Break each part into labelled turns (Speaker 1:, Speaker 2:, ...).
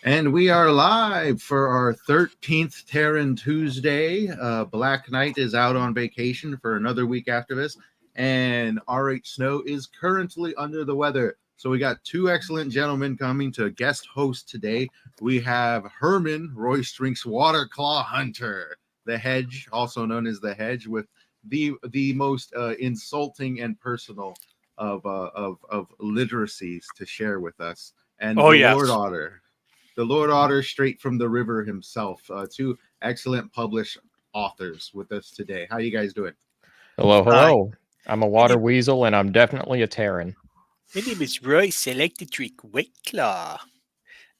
Speaker 1: And we are live for our 13th Terran Tuesday. Black Knight is out on vacation for another week after this, and RH Snow is currently under the weather. So we got two excellent gentlemen coming to guest host today. We have Herman, Royce Drink's Water Claw Hunter, the Hedge, also known as the Hedge, with the most insulting and personal of literacies to share with us, and
Speaker 2: Oh,
Speaker 1: the
Speaker 2: yes.
Speaker 1: Lord Otter. The Lord Otter, straight from the river himself. Two excellent published authors with us today. How you guys doing?
Speaker 3: Hello,
Speaker 2: Hi.
Speaker 3: hello. I'm a water weasel, and I'm definitely a Terran.
Speaker 2: My name is Royce. I like to drink White Claw.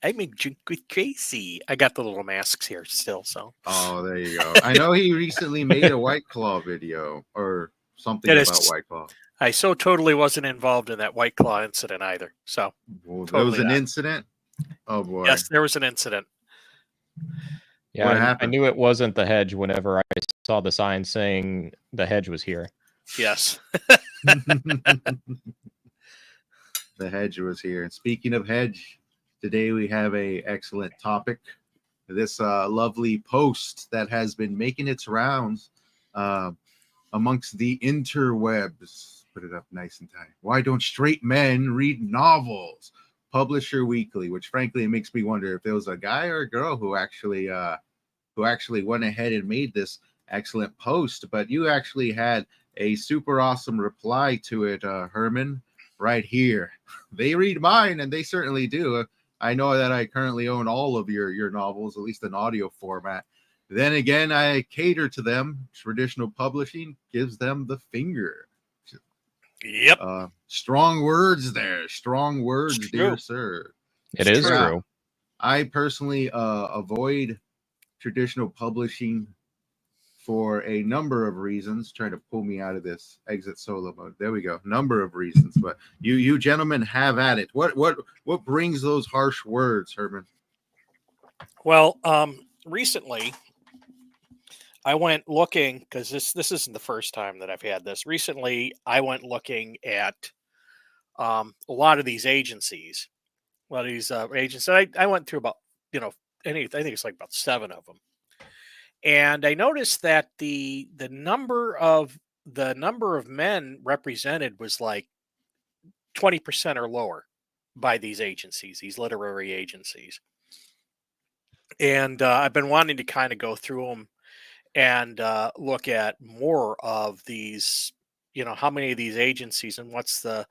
Speaker 2: I'm a drink with Tracy. I got the little masks here still, so.
Speaker 1: Oh, there you go. I know he recently made a White Claw video or something
Speaker 2: It
Speaker 1: about
Speaker 2: is.
Speaker 1: White Claw.
Speaker 2: I so totally wasn't involved in that White Claw incident either. So,
Speaker 1: Well, there
Speaker 2: totally
Speaker 1: was an
Speaker 2: not.
Speaker 1: incident. Oh boy.
Speaker 2: Yes, there was an incident.
Speaker 3: Yeah,
Speaker 1: What
Speaker 3: I
Speaker 1: happened?
Speaker 3: knew it wasn't the Hedge whenever I saw the sign saying the Hedge was here.
Speaker 2: Yes.
Speaker 1: The Hedge was here. And speaking of Hedge, today we have a excellent topic. This lovely post that has been making its rounds amongst the interwebs. Put it up nice and tight. Why don't straight men read novels? Publisher Weekly, which frankly makes me wonder if there was a guy or a girl who actually went ahead and made this excellent post. But you actually had a super awesome reply to it, Herman, right here. They read mine, and they certainly do. I know that I currently own all of your novels, at least in audio format. Then again, I cater to them. Traditional publishing gives them the finger.
Speaker 2: Yep.
Speaker 1: Strong words there. Strong words,
Speaker 2: It's
Speaker 1: dear
Speaker 2: true.
Speaker 1: sir.
Speaker 3: It is
Speaker 2: true.
Speaker 3: true.
Speaker 1: I personally avoid traditional publishing for a number of reasons, trying to pull me out of this exit solo mode. There we go. Number of reasons, but you gentlemen have at it. What brings those harsh words, Herman?
Speaker 2: Well, recently I went looking because this isn't the first time that I've had this. Recently, I went looking at a lot of these agencies. A lot of these agents. I went through about I think it's like about 7 of them, and I noticed that the number of men represented was like 20% or lower by these agencies, these literary agencies. And I've been wanting to kind of go through them and look at more of these. How many of these agencies and what's the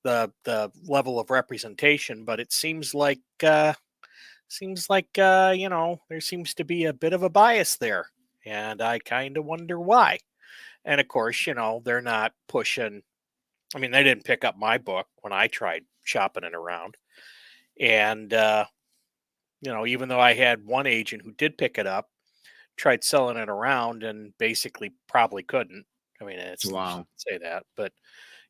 Speaker 2: level of representation. But it seems like there seems to be a bit of a bias there, and I kind of wonder why. And of course, they're not pushing. I mean, they didn't pick up my book when I tried shopping it around, and even though I had one agent who did pick it up, tried selling it around, and basically probably couldn't. I mean, it's
Speaker 1: Wow.
Speaker 2: say that, but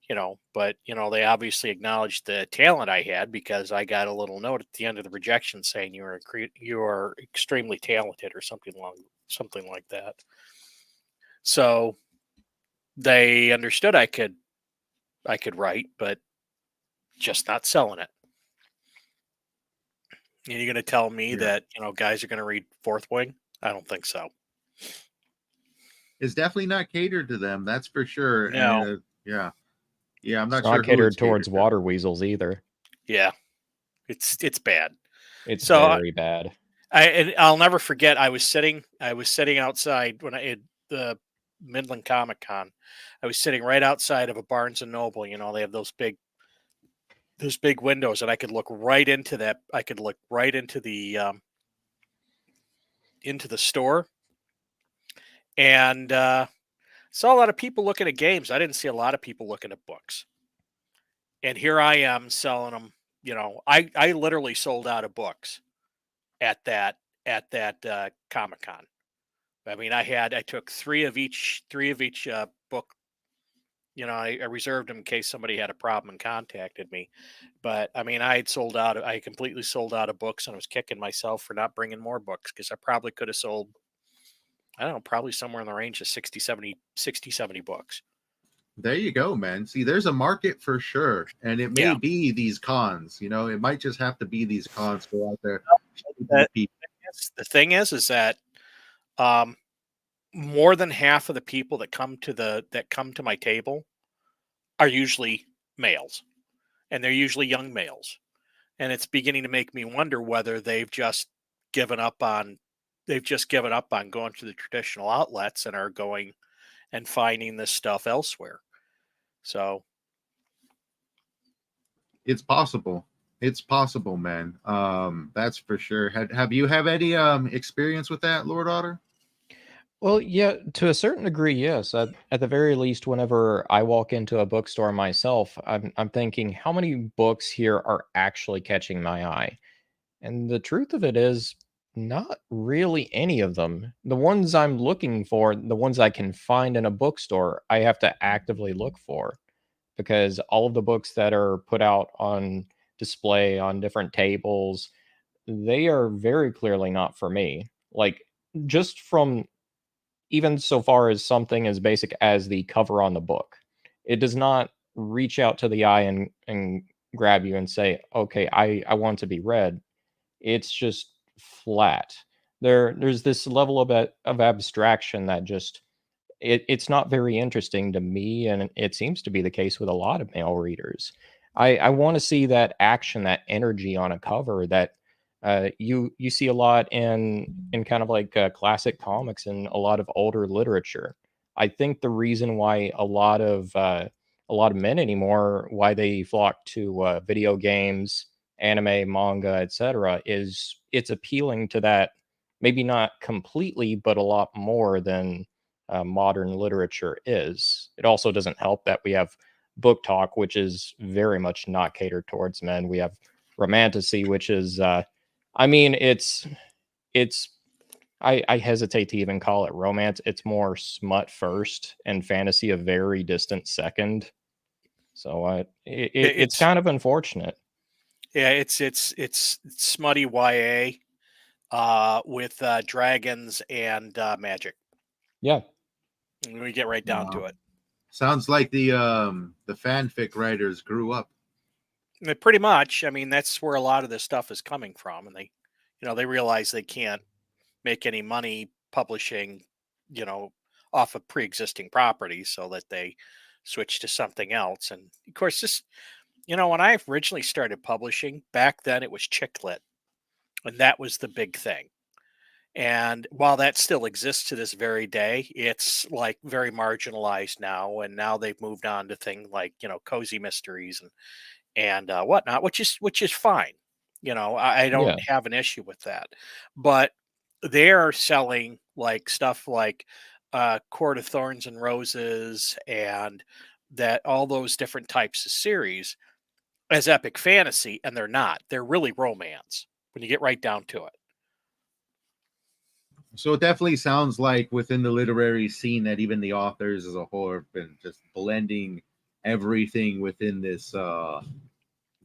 Speaker 2: they obviously acknowledged the talent I had because I got a little note at the end of the rejection saying you are extremely talented or something like that. So they understood I could write, but just not selling it. And you're going to tell me that guys are going to read Fourth Wing? I don't think so.
Speaker 1: It's definitely not catered to them, that's for sure.
Speaker 2: No.
Speaker 1: And yeah, I'm not
Speaker 3: It's
Speaker 1: sure
Speaker 3: not
Speaker 1: who
Speaker 3: catered
Speaker 1: it's
Speaker 3: towards
Speaker 1: to.
Speaker 3: water weasels either.
Speaker 2: Yeah, it's bad.
Speaker 3: It's
Speaker 2: So,
Speaker 3: very bad.
Speaker 2: I'll never forget. I was sitting outside when I had the Midland Comic Con. I was sitting right outside of a Barnes and Noble. They have those big windows, and I could look right into that. I could look right into the store, and saw a lot of people looking at games. I didn't see a lot of people looking at books. And here I am selling them. I literally sold out of books at that Comic Con. I mean, I took three of each book. I reserved them in case somebody had a problem and contacted me. But I mean, I completely sold out of books, and I was kicking myself for not bringing more books because I probably could have sold, I don't know, probably somewhere in the range of 60, 70 books.
Speaker 1: There you go, man. See, there's a market for sure. And it may be these cons, it might just have to be these cons go out there
Speaker 2: that the thing is that um, more than half of the people that come to my table are usually males, and they're usually young males, and it's beginning to make me wonder whether given up on they've just given up on going to the traditional outlets and are going and finding this stuff elsewhere. So
Speaker 1: It's possible. It's possible, man. That's for sure. Have you have any experience with that, Lord Otter?
Speaker 3: Well, yeah, to a certain degree, yes. At the very least, whenever I walk into a bookstore myself, I'm thinking, how many books here are actually catching my eye? And the truth of it is, not really any of them. The ones I'm looking for, the ones I can find in a bookstore, I have to actively look for, because all of the books that are put out on display on different tables, they are very clearly not for me. Like, just from even so far as something as basic as the cover on the book, it does not reach out to the eye and grab you and say, okay, I want to be read. It's just flat. There's this level of abstraction that just it's not very interesting to me, and it seems to be the case with a lot of male readers. I want to see that action, that energy on a cover that you see a lot in kind of like classic comics and a lot of older literature. I think the reason why a lot of men anymore, why they flock to video games, anime, manga, etc., is it's appealing to that, maybe not completely, but a lot more than modern literature is. It also doesn't help that we have book talk, which is very much not catered towards men. We have romantasy, which is, I mean, it's. I hesitate to even call it romance. It's more smut first and fantasy a very distant second. So it's
Speaker 2: it's
Speaker 3: kind of unfortunate.
Speaker 2: yeah, it's smutty YA with dragons and magic.
Speaker 3: Yeah.
Speaker 2: And we get right down to it.
Speaker 1: Sounds like the fanfic writers grew up.
Speaker 2: Pretty much. I mean, that's where a lot of this stuff is coming from, and they realize they can't make any money publishing, you know, off of pre-existing properties, so that they switch to something else. And of course, when I originally started publishing back then, it was chick lit, and that was the big thing. And while that still exists to this very day, it's like very marginalized now. And now they've moved on to things like cozy mysteries and whatnot, which is fine. I don't
Speaker 3: Yeah.
Speaker 2: have an issue with that, but they're selling like stuff like Court of Thorns and Roses and that all those different types of series as epic fantasy, and they're not. They're really romance when you get right down to it.
Speaker 1: So it definitely sounds like within the literary scene that even the authors as a whole have been just blending everything within this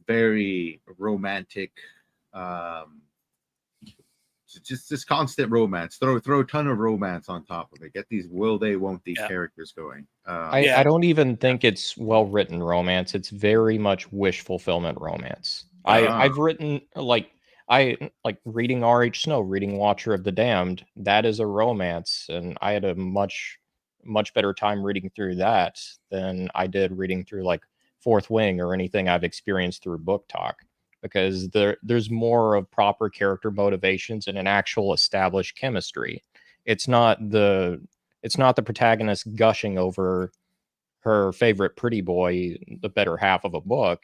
Speaker 1: very romantic, um, just this constant romance. Throw a ton of romance on top of it. Get these will they won't they
Speaker 2: Yeah.
Speaker 1: characters going.
Speaker 3: I don't even think it's well written romance. It's very much wish fulfillment romance. I've written I like reading R.H. Snow, reading Watcher of the Damned. That is a romance, and I had a much better time reading through that than I did reading through like Fourth Wing or anything I've experienced through Book Talk, because there's more of proper character motivations and an actual established chemistry. It's not the it's not the protagonist gushing over her favorite pretty boy the better half of a book.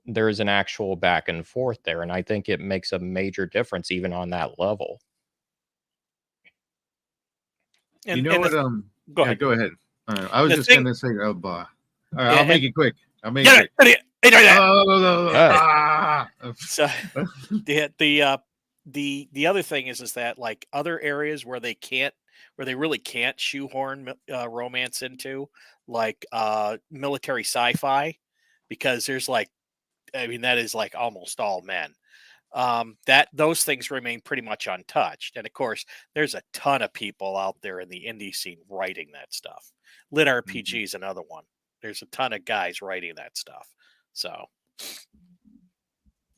Speaker 3: There's an actual back and forth there, and I think it makes a major difference even on that level.
Speaker 1: You
Speaker 2: And
Speaker 1: know
Speaker 2: and
Speaker 1: what?
Speaker 2: go
Speaker 1: Yeah,
Speaker 2: ahead.
Speaker 1: go ahead. I was
Speaker 2: The
Speaker 1: just
Speaker 2: thing,
Speaker 1: gonna say, all right, I'll
Speaker 2: and
Speaker 1: make it quick. I'll make
Speaker 2: get
Speaker 1: it
Speaker 2: it,
Speaker 1: quick.
Speaker 3: Yeah.
Speaker 2: So the other thing is that like other areas where they really can't shoehorn romance into, like military sci-fi, because there's like, I mean, that is like almost all men. That those things remain pretty much untouched, and of course there's a ton of people out there in the indie scene writing that stuff. Lit
Speaker 1: Mhm.
Speaker 2: RPG is another one. There's a ton of guys writing that stuff. So,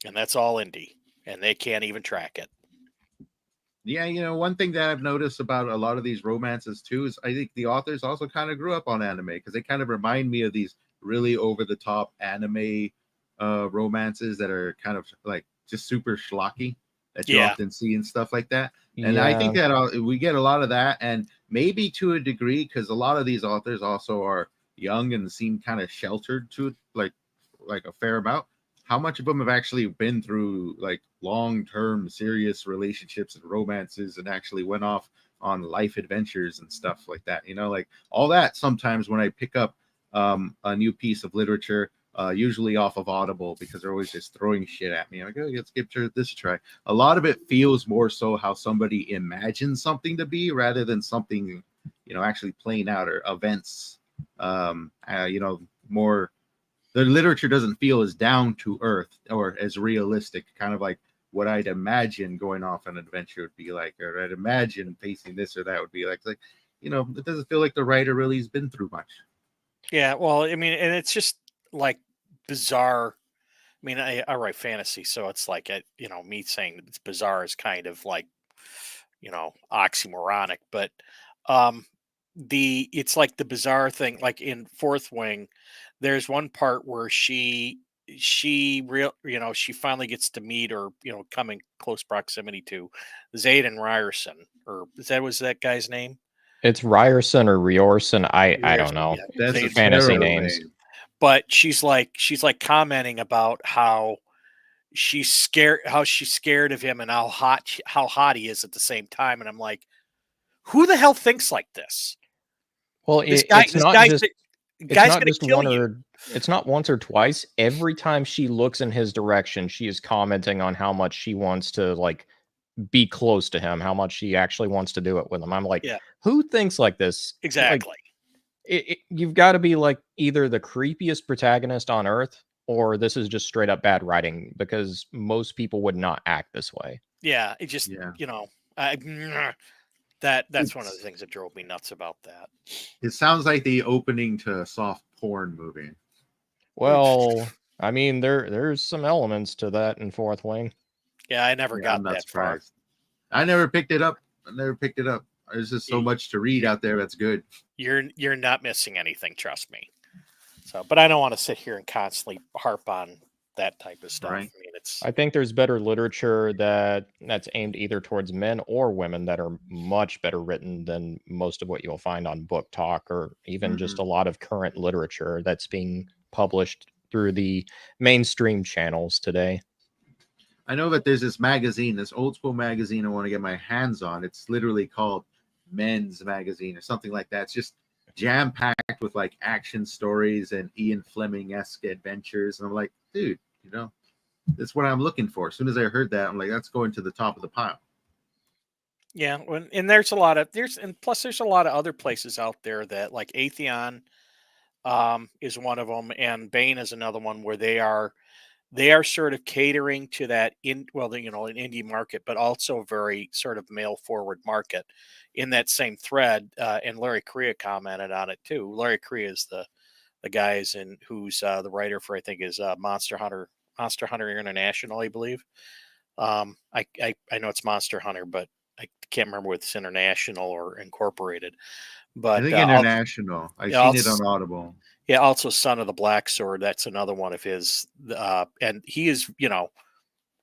Speaker 2: and that's all indie, and they can't even track it.
Speaker 1: Yeah, one thing that I've noticed about a lot of these romances too is I think the authors also kind of grew up on anime because they kind of remind me of these really over the top anime romances that are kind of like just super schlocky that you
Speaker 2: Yeah.
Speaker 1: often see and stuff like that. And I think
Speaker 3: Yeah,
Speaker 1: that we get a lot of that, and maybe to a degree because a lot of these authors also are young and seem kind of sheltered to like a fair amount. How much of them have actually been through like long-term serious relationships and romances and actually went off on life adventures and stuff like that, like all that. Sometimes when I pick up a new piece of literature, usually off of Audible, because they're always just throwing shit at me, I'm like, oh, let's give this a try. A lot of it feels more so how somebody imagines something to be rather than something actually playing out, or events more. The literature doesn't feel as down to earth or as realistic, kind of like what I'd imagine going off an adventure would be like, or I'd imagine facing this or that would be like, it doesn't feel like the writer really has been through much.
Speaker 2: Yeah. Well, I mean, and it's just like bizarre. I mean, I write fantasy, so it's like, me saying it's bizarre is kind of like, oxymoronic, but um, it's like the bizarre thing, like in Fourth Wing, there's one part where she finally gets to meet, or come in close proximity to Zayden Ryerson, or was that guy's name?
Speaker 3: it's Ryerson or Riorson. I don't
Speaker 2: Ryerson,
Speaker 3: know.
Speaker 2: yeah,
Speaker 1: That's a
Speaker 3: Fantasy
Speaker 1: terrible
Speaker 3: names.
Speaker 1: name.
Speaker 2: but she's like commenting about how she's scared of him, and how hot he is at the same time, and I'm like, who the hell thinks like this?
Speaker 3: Well,
Speaker 2: This
Speaker 3: it,
Speaker 2: guy
Speaker 3: it's
Speaker 2: this
Speaker 3: not
Speaker 2: guy's
Speaker 3: just it's
Speaker 2: guy's
Speaker 3: not
Speaker 2: gonna
Speaker 3: just
Speaker 2: kill
Speaker 3: one
Speaker 2: you.
Speaker 3: or it's not once or twice. Every time she looks in his direction, she is commenting on how much she wants to like be close to him, how much she actually wants to do it with him. I'm like,
Speaker 2: Yeah,
Speaker 3: who thinks like this? Like,
Speaker 2: exactly.
Speaker 3: you've got to be like either the creepiest protagonist on earth, or this is just straight up bad writing, because most people would not act this way.
Speaker 2: Yeah, it just,
Speaker 1: Yeah.
Speaker 2: I, that's one of the
Speaker 1: It's
Speaker 2: things that drove me nuts about that.
Speaker 1: it sounds like the opening to a soft porn movie.
Speaker 3: Well, I mean, there's some elements to that in Fourth Wing.
Speaker 2: Yeah, I never
Speaker 1: Yeah, I'm
Speaker 2: got
Speaker 1: not
Speaker 2: that far.
Speaker 1: surprised. I never picked it up. I never picked it up. There's just so
Speaker 2: Y-
Speaker 1: much to read out there that's good.
Speaker 2: You're not missing anything, trust me. So, but I don't want to sit here and constantly harp on that type of stuff.
Speaker 1: Right.
Speaker 2: I mean, it's
Speaker 3: I think there's better literature that's aimed either towards men or women that are much better written than most of what you'll find on Book Talk, or even
Speaker 1: Hmm.
Speaker 3: just a lot of current literature that's being published through the mainstream channels today.
Speaker 1: I know that there's this magazine, this old school magazine I want to get my hands on. It's literally called Men's Magazine or something like that. It's just jam packed with like action stories and Ian Fleming esque adventures. And I'm like, dude, that's what I'm looking for. As soon as I heard that, I'm like, that's going to the top of the pile.
Speaker 2: yeah, and there's a lot of and plus there's a lot of other places out there that, like Atheon is one of them, and Bane is another one, where they are sort of catering to that an indie market, but also very sort of male forward market in that same thread. And Larry Correa commented on it too. Larry Correa is the guys in who's the writer for, I think, is Monster Hunter International, I believe. I know it's Monster Hunter, but I can't remember whether it's international or incorporated.
Speaker 1: I
Speaker 2: But
Speaker 1: think international. I've
Speaker 2: yeah,
Speaker 1: seen it on Audible.
Speaker 2: also Son of the Black Sword. That's another one of his. And he is,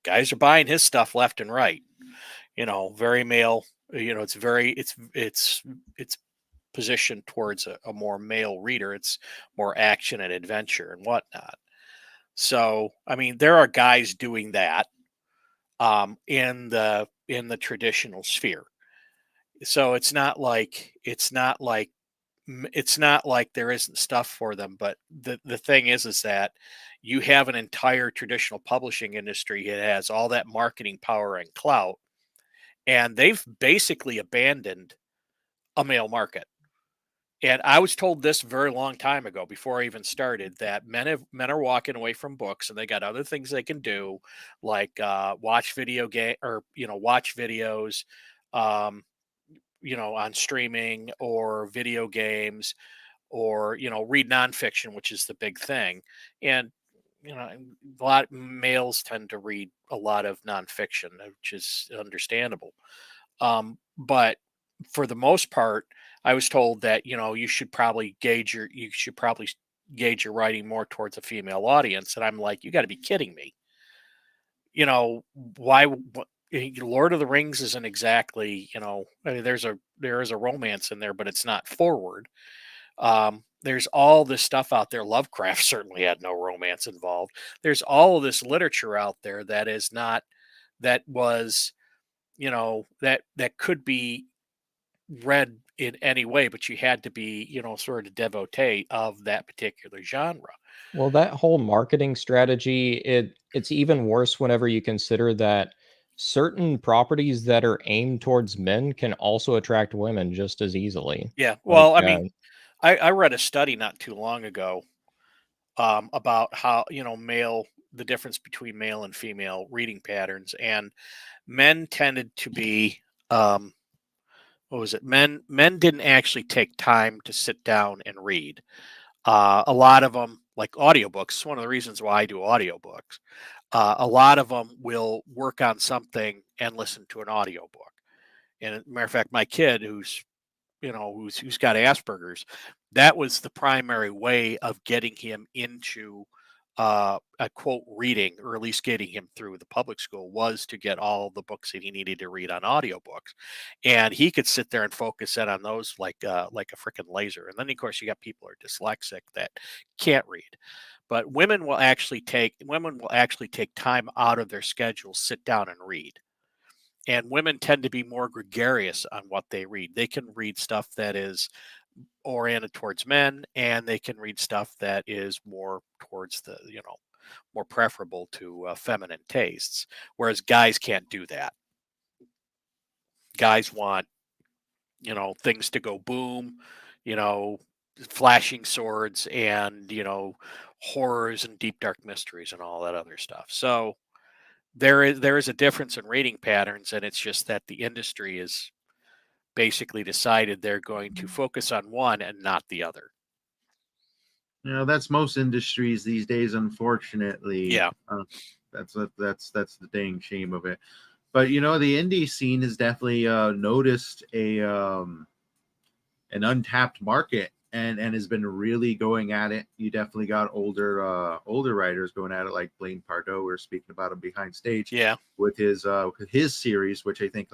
Speaker 2: guys are buying his stuff left and right. Very male. It's very it's positioned towards a more male reader. It's more action and adventure and whatnot. So, I mean, there are guys doing that in the traditional sphere. So it's not like there isn't stuff for them, but the thing is that you have an entire traditional publishing industry. It has all that marketing power and clout, and they've basically abandoned a male market. And I was told this a very long time ago, before I even started, that men are walking away from books, and they got other things they can do, like watch video game, or watch videos, um, on streaming or video games, or read nonfiction, which is the big thing. And a lot males tend to read a lot of nonfiction, which is understandable. But for the most part, I was told that you should probably gauge your writing more towards a female audience, and I'm like, you got to be kidding me. Why? Lord of the Rings isn't exactly, I mean, there is a romance in there, but it's not forward. There's all this stuff out there. Lovecraft certainly had no romance involved. There's all of this literature out there that is not that was that could be read in any way, but you had to be sort of devotee of that particular genre.
Speaker 3: Well, that whole marketing strategy, it's even worse whenever you consider that certain properties that are aimed towards men can also attract women just as easily.
Speaker 2: Yeah,
Speaker 3: Like,
Speaker 2: well, I mean, I read a study not too long ago about how the difference between male and female reading patterns, and men tended to be what was it? Men didn't actually take time to sit down and read. A lot of them, like audiobooks, one of the reasons why I do audiobooks. A lot of them will work on something and listen to an audiobook. And as a matter of fact, my kid, who's got Asperger's, that was the primary way of getting him into a quote reading, or at least getting him through the public school, was to get all the books that he needed to read on audiobooks. And he could sit there and focus in on those like a freaking laser. And then of course you got people who are dyslexic that can't read. But women will actually take time out of their schedule, sit down and read. And women tend to be more gregarious on what they read. They can read stuff that is oriented towards men, and they can read stuff that is more towards the more preferable to feminine tastes, whereas guys can't do that. Guys want things to go boom, you know flashing swords, and horrors and deep dark mysteries and all that other stuff. So there is a difference in reading patterns, and it's just that the industry is basically decided they're going to focus on one and not the other.
Speaker 1: That's most industries these days, unfortunately.
Speaker 2: Yeah.
Speaker 1: That's the dang shame of it. But the indie scene has definitely noticed an untapped market, and has been really going at it. You definitely got older writers going at it, like Blaine Pardoe. We're speaking about him behind stage,
Speaker 2: Yeah.
Speaker 1: with his series, which I think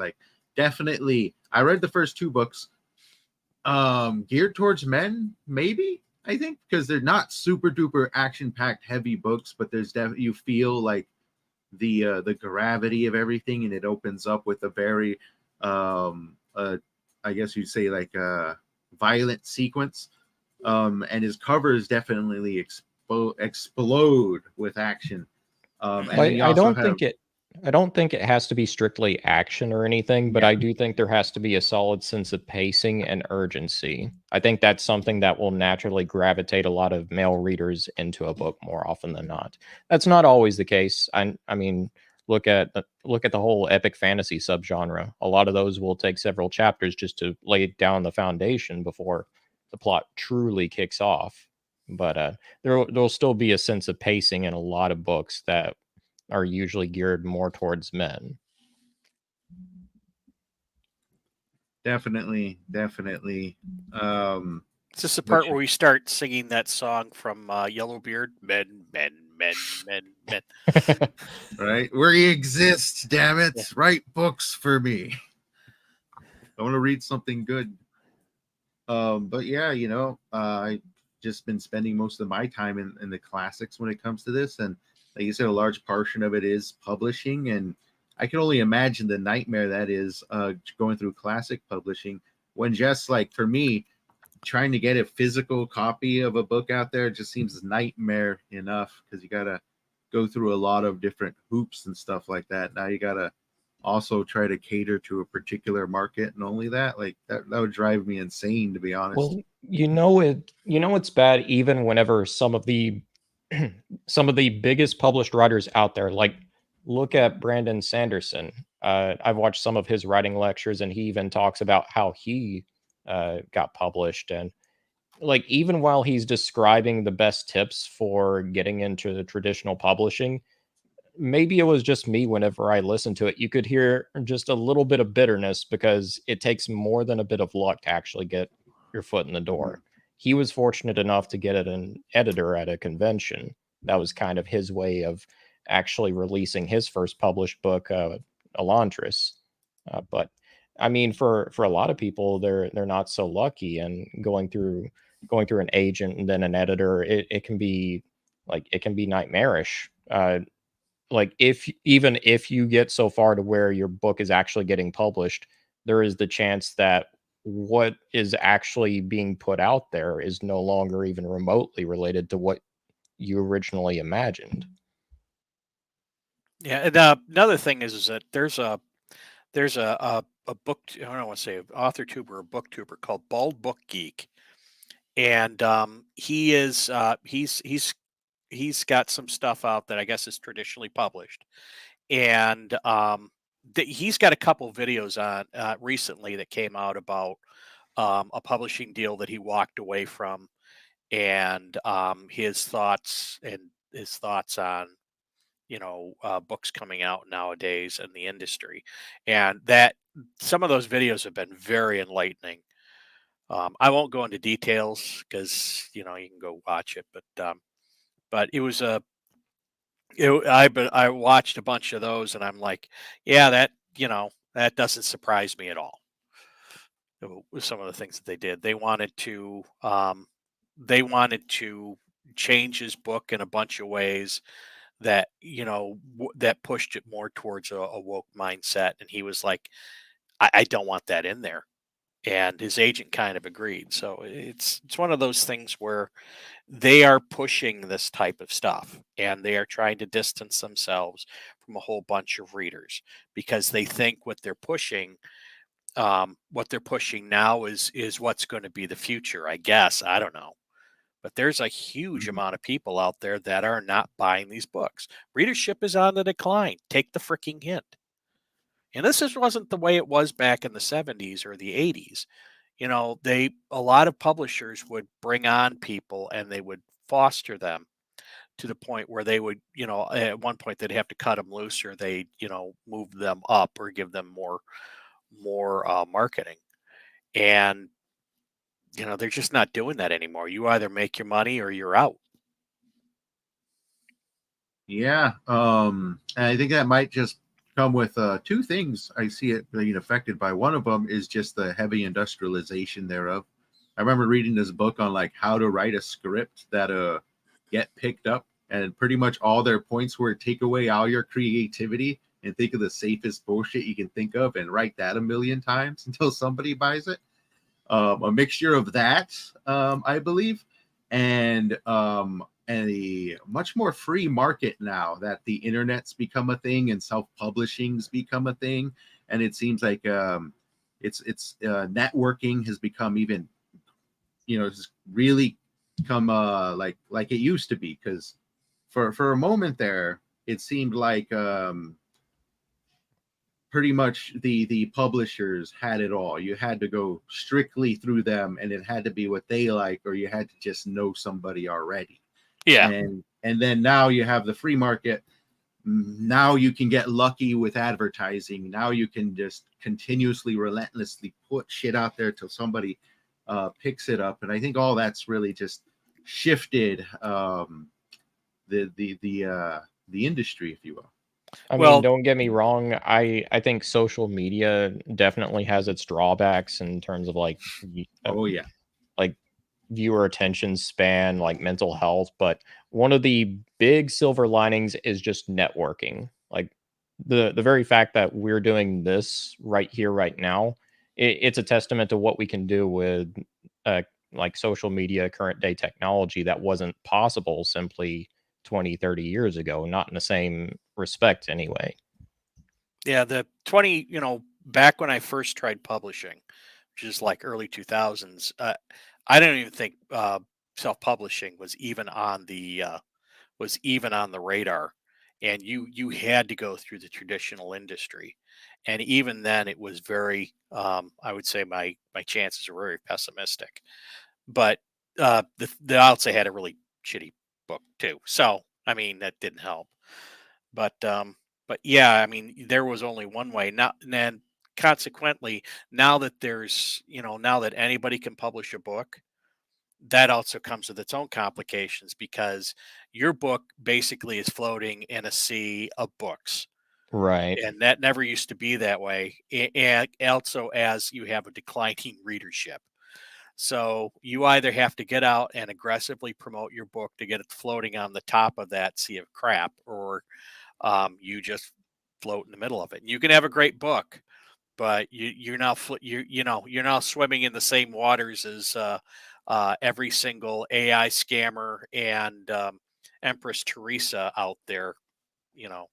Speaker 1: definitely. I read the first two books, geared towards men, maybe. I think because they're not super duper action packed heavy books, but there's definitely, you feel like the gravity of everything, and it opens up with a very I guess you'd say like a violent sequence, and his covers definitely explode with action. And then you
Speaker 3: I
Speaker 1: also
Speaker 3: don't
Speaker 1: have
Speaker 3: think it has to be strictly action or anything, but
Speaker 1: Yeah.
Speaker 3: I do think there has to be a solid sense of pacing and urgency. I think that's something that will naturally gravitate a lot of male readers into a book more often than not. That's not always the case. I mean, look at the whole epic fantasy subgenre. A lot of those will take several chapters just to lay down the foundation before the plot truly kicks off. But there'll still be a sense of pacing in a lot of books that are usually geared more towards men.
Speaker 1: definitely.
Speaker 2: Is this the part
Speaker 1: Which
Speaker 2: where we start singing that song from Yellowbeard? Men, men, men, men, men.
Speaker 1: right where he exists, damn it,
Speaker 2: Yeah.
Speaker 1: write books for me. I want to read something good. But yeah, I just been spending most of my time in the classics when it comes to this, and like you said, a large portion of it is publishing, and I can only imagine the nightmare that is going through classic publishing, when just like for me, trying to get a physical copy of a book out there just seems nightmare enough, because you gotta go through a lot of different hoops and stuff like that. Now you gotta also try to cater to a particular market, and only that, like that would drive me insane, to be honest.
Speaker 3: Well, it's bad even whenever some of the some of the biggest published writers out there, like look at Brandon Sanderson. I've watched some of his writing lectures, and he even talks about how he got published. And like even while he's describing the best tips for getting into the traditional publishing, maybe it was just me whenever I listened to it. You could hear just a little bit of bitterness because it takes more than a bit of luck to actually get your foot in the door. He was fortunate enough to get an editor at a convention. That was kind of his way of actually releasing his first published book, Elantris. But I mean, for a lot of people, they're not so lucky, and going through an agent and then an editor, it can be it can be nightmarish. Like even if you get so far to where your book is actually getting published, there is the chance that what is actually being put out there is no longer even remotely related to what you originally imagined.
Speaker 2: Yeah, and another thing is that there's a book I don't want to say author tuber or booktuber called Bald Book Geek, and he's got some stuff out that I guess is traditionally published, and he's got a couple videos on recently that came out about a publishing deal that he walked away from, and his thoughts on books coming out nowadays in the industry, and that some of those videos have been very enlightening. I won't go into details because you can go watch it, but it was I watched a bunch of those, and I'm like, yeah, that doesn't surprise me at all. With some of the things that they did, they wanted to change his book in a bunch of ways that that pushed it more towards a woke mindset, and he was like, I don't want that in there, and his agent kind of agreed. So it's one of those things where they are pushing this type of stuff, and they are trying to distance themselves from a whole bunch of readers because they think what they're pushing now is what's going to be the future. I guess I don't know, but there's a huge
Speaker 1: Mhm.
Speaker 2: amount of people out there that are not buying these books. Readership is on the decline. Take the freaking hint. And wasn't the way it was back in the 70s or the 80s. A lot of publishers would bring on people and they would foster them to the point where they would, at one point they'd have to cut them loose, or they, move them up or give them more marketing. And they're just not doing that anymore. You either make your money or you're out.
Speaker 1: Yeah, and I think that might just come with two things. I see it being affected by. One of them is just the heavy industrialization thereof. I remember reading this book on like how to write a script that get picked up, and pretty much all their points were take away all your creativity and think of the safest bullshit you can think of and write that a million times until somebody buys it. A mixture of that, I believe, and a much more free market now that the internet's become a thing and self-publishing's become a thing, and it seems like it's networking has become even it's really come like it used to be, because for a moment there it seemed like pretty much the publishers had it all. You had to go strictly through them, and it had to be what they like, or you had to just know somebody already.
Speaker 2: Yeah.
Speaker 1: And then now you have the free market. Now you can get lucky with advertising. Now you can just continuously, relentlessly put shit out there till somebody picks it up. And I think all that's really just shifted the industry, if you will.
Speaker 3: I mean,
Speaker 2: Well,
Speaker 3: don't get me wrong. I think social media definitely has its drawbacks in terms of
Speaker 1: Oh yeah.
Speaker 3: like viewer attention span, like mental health. But one of the big silver linings is just networking. Like the very fact that we're doing this right here, right now, it's a testament to what we can do with uh, like social media, current day technology that wasn't possible simply 20, 30 years ago, not in the same respect anyway.
Speaker 2: yeah, back when I first tried publishing, which is like early 2000s, I don't even think self-publishing was even on the radar, and you had to go through the traditional industry, and even then it was very, I would say my chances were very pessimistic. But the Outside had a really shitty book too, so I mean that didn't help. But yeah, I mean, there was only one way. Now, and then consequently, now that there's, now that anybody can publish a book, that also comes with its own complications because your book basically is floating in a sea of books.
Speaker 3: Right.
Speaker 2: And that never used to be that way. And also, as you have a declining readership. So you either have to get out and aggressively promote your book to get it floating on the top of that sea of crap, or you just float in the middle of it. And you can have a great book, but you're now swimming in the same waters as every single AI scammer and Empress Teresa out there. You know,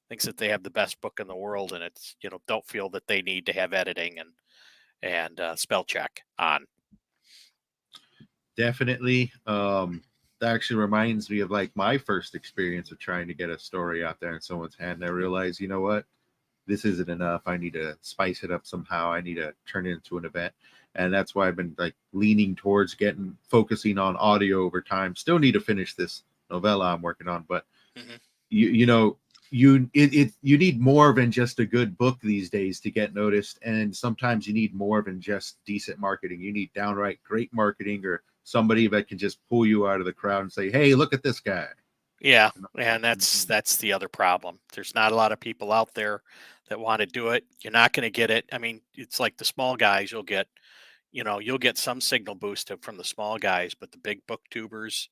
Speaker 2: thinks that they have the best book in the world, and it's don't feel that they need to have editing and spell check on.
Speaker 1: Definitely. That actually reminds me of like my first experience of trying to get a story out there in someone's hand. And I realized, you know what? This isn't enough. I need to spice it up somehow. I need to turn it into an event. And that's why I've been like leaning towards focusing on audio over time. Still need to finish this novella I'm working on, but
Speaker 2: Mhm.
Speaker 1: you know, you need more than just a good book these days to get noticed, and sometimes you need more than just decent marketing. You need downright great marketing, or somebody that can just pull you out of the crowd and say, hey, look at this guy.
Speaker 2: Yeah, and that's the other problem. There's not a lot of people out there that want to do it. You're not going to get it. I mean, it's like the small guys. You'll get some signal boost from the small guys, but the big booktubers,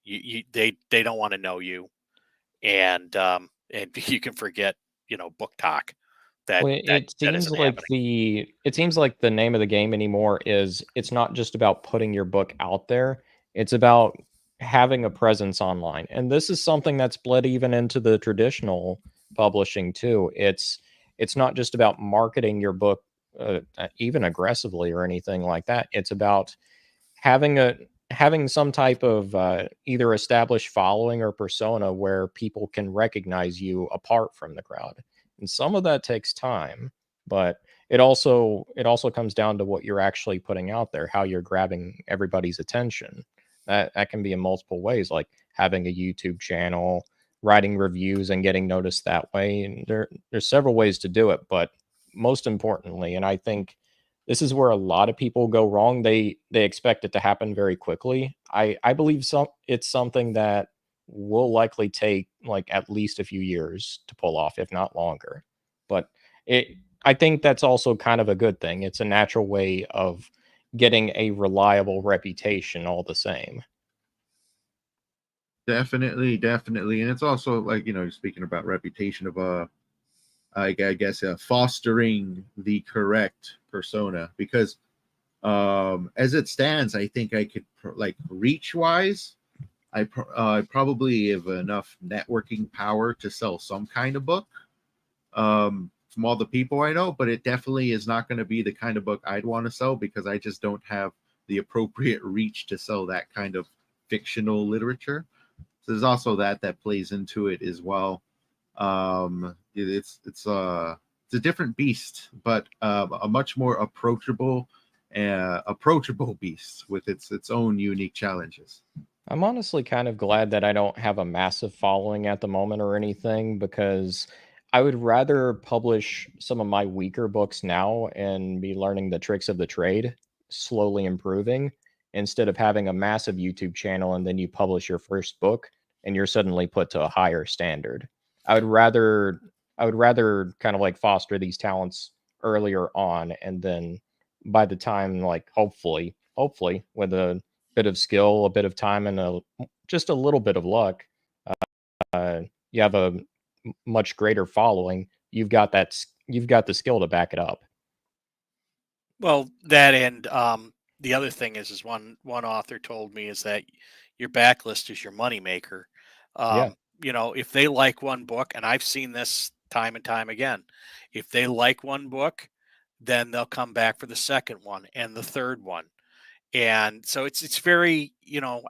Speaker 2: they don't want to know you, and you can forget, book talk. That
Speaker 3: Well,
Speaker 2: that
Speaker 3: it
Speaker 2: that
Speaker 3: seems
Speaker 2: isn't
Speaker 3: like
Speaker 2: happening.
Speaker 3: the name of the game anymore is it's not just about putting your book out there. It's about having a presence online. And this is something that's bled even into the traditional publishing too. It's not just about marketing your book even aggressively or anything like that. It's about having a having some type of either established following or persona where people can recognize you apart from the crowd, and some of that takes time, but it also comes down to what you're actually putting out there, how you're grabbing everybody's attention. That can be in multiple ways, like having a YouTube channel, writing reviews and getting noticed that way, and there's several ways to do it, but most importantly, and I think this is where a lot of people go wrong. They expect it to happen very quickly. I believe it's something that will likely take like at least a few years to pull off, if not longer. But it I think that's also kind of a good thing. It's a natural way of getting a reliable reputation all the same.
Speaker 1: Definitely, and it's also like speaking about reputation of I guess fostering the correct persona, because as it stands, I think I could like reach wise, I probably have enough networking power to sell some kind of book from all the people I know, but it definitely is not going to be the kind of book I'd want to sell because I just don't have the appropriate reach to sell that kind of fictional literature. So there's also that plays into it as well. It's a different beast, but a much more approachable beast with its own unique challenges.
Speaker 3: I'm honestly kind of glad that I don't have a massive following at the moment or anything, because I would rather publish some of my weaker books now and be learning the tricks of the trade, slowly improving, instead of having a massive YouTube channel and then you publish your first book and you're suddenly put to a higher standard. I would rather I would rather kind of like foster these talents earlier on, and then by the time, like, hopefully with a bit of skill, a bit of time, and just a little bit of luck, you have a much greater following. You've got the skill to back it up.
Speaker 2: Well, that and the other thing is one author told me is that your backlist is your moneymaker.
Speaker 3: Yeah.
Speaker 2: If they like one book, and I've seen this time and time again, if they like one book, then they'll come back for the second one and the third one. And so it's very,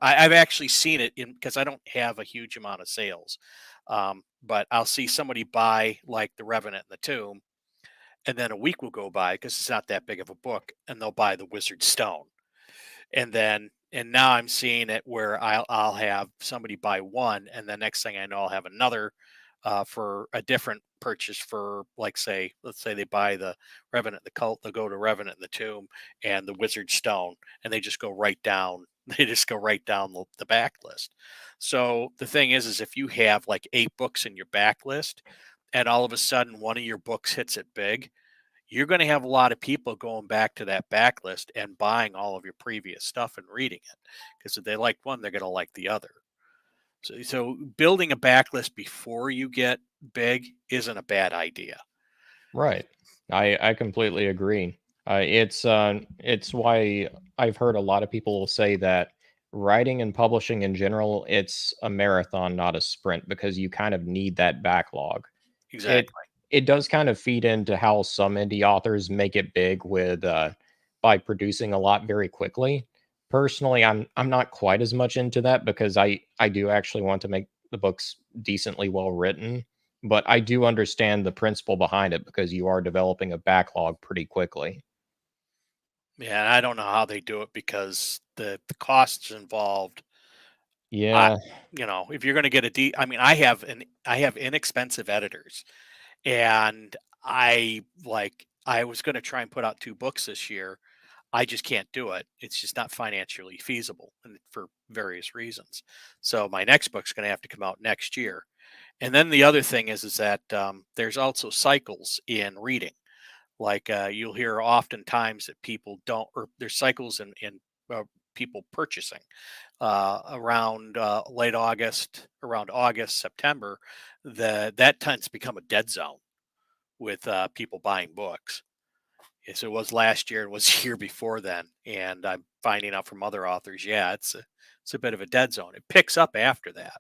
Speaker 2: I've actually seen it in because I don't have a huge amount of sales. But I'll see somebody buy like The Revenant and the Tomb, and then a week will go by because it's not that big of a book, and they'll buy the Wizard Stone. And now I'm seeing it where I'll have somebody buy one, and the next thing I know, I'll have another for a different purchase for, like, let's say they buy the Revenant the Cult, they'll go to Revenant in the Tomb and the Wizard Stone, and they just go right down. They just go right down the backlist. So the thing is if you have like 8 books in your backlist, and all of a sudden one of your books hits it big, you're going to have a lot of people going back to that backlist and buying all of your previous stuff and reading it, because if they like one, they're going to like the other. So building a backlist before you get big isn't a bad idea.
Speaker 3: Right. I completely agree. It's why I've heard a lot of people say that writing and publishing in general, it's a marathon, not a sprint, because you kind of need that backlog. It
Speaker 2: Exactly.
Speaker 3: it does kind of feed into how some indie authors make it big with by producing a lot very quickly. Personally, I'm not quite as much into that because I do actually want to make the books decently well written, but I do understand the principle behind it because you are developing a backlog pretty quickly.
Speaker 2: Yeah, and I don't know how they do it because the costs involved. I,
Speaker 3: Yeah,
Speaker 2: if you're going to get I mean, I have inexpensive editors, and I was going to try and put out 2 books this year. I just can't do it. It's just not financially feasible, and for various reasons. So my next book's going to have to come out next year. And then the other thing is that there's also cycles in reading. Like you'll hear oftentimes that people don't, or there's cycles in people purchasing around late August, around August, September. That tends to become a dead zone with people buying books. Yes, it was last year and was year before then. And I'm finding out from other authors, yeah, it's a bit of a dead zone. It picks up after that,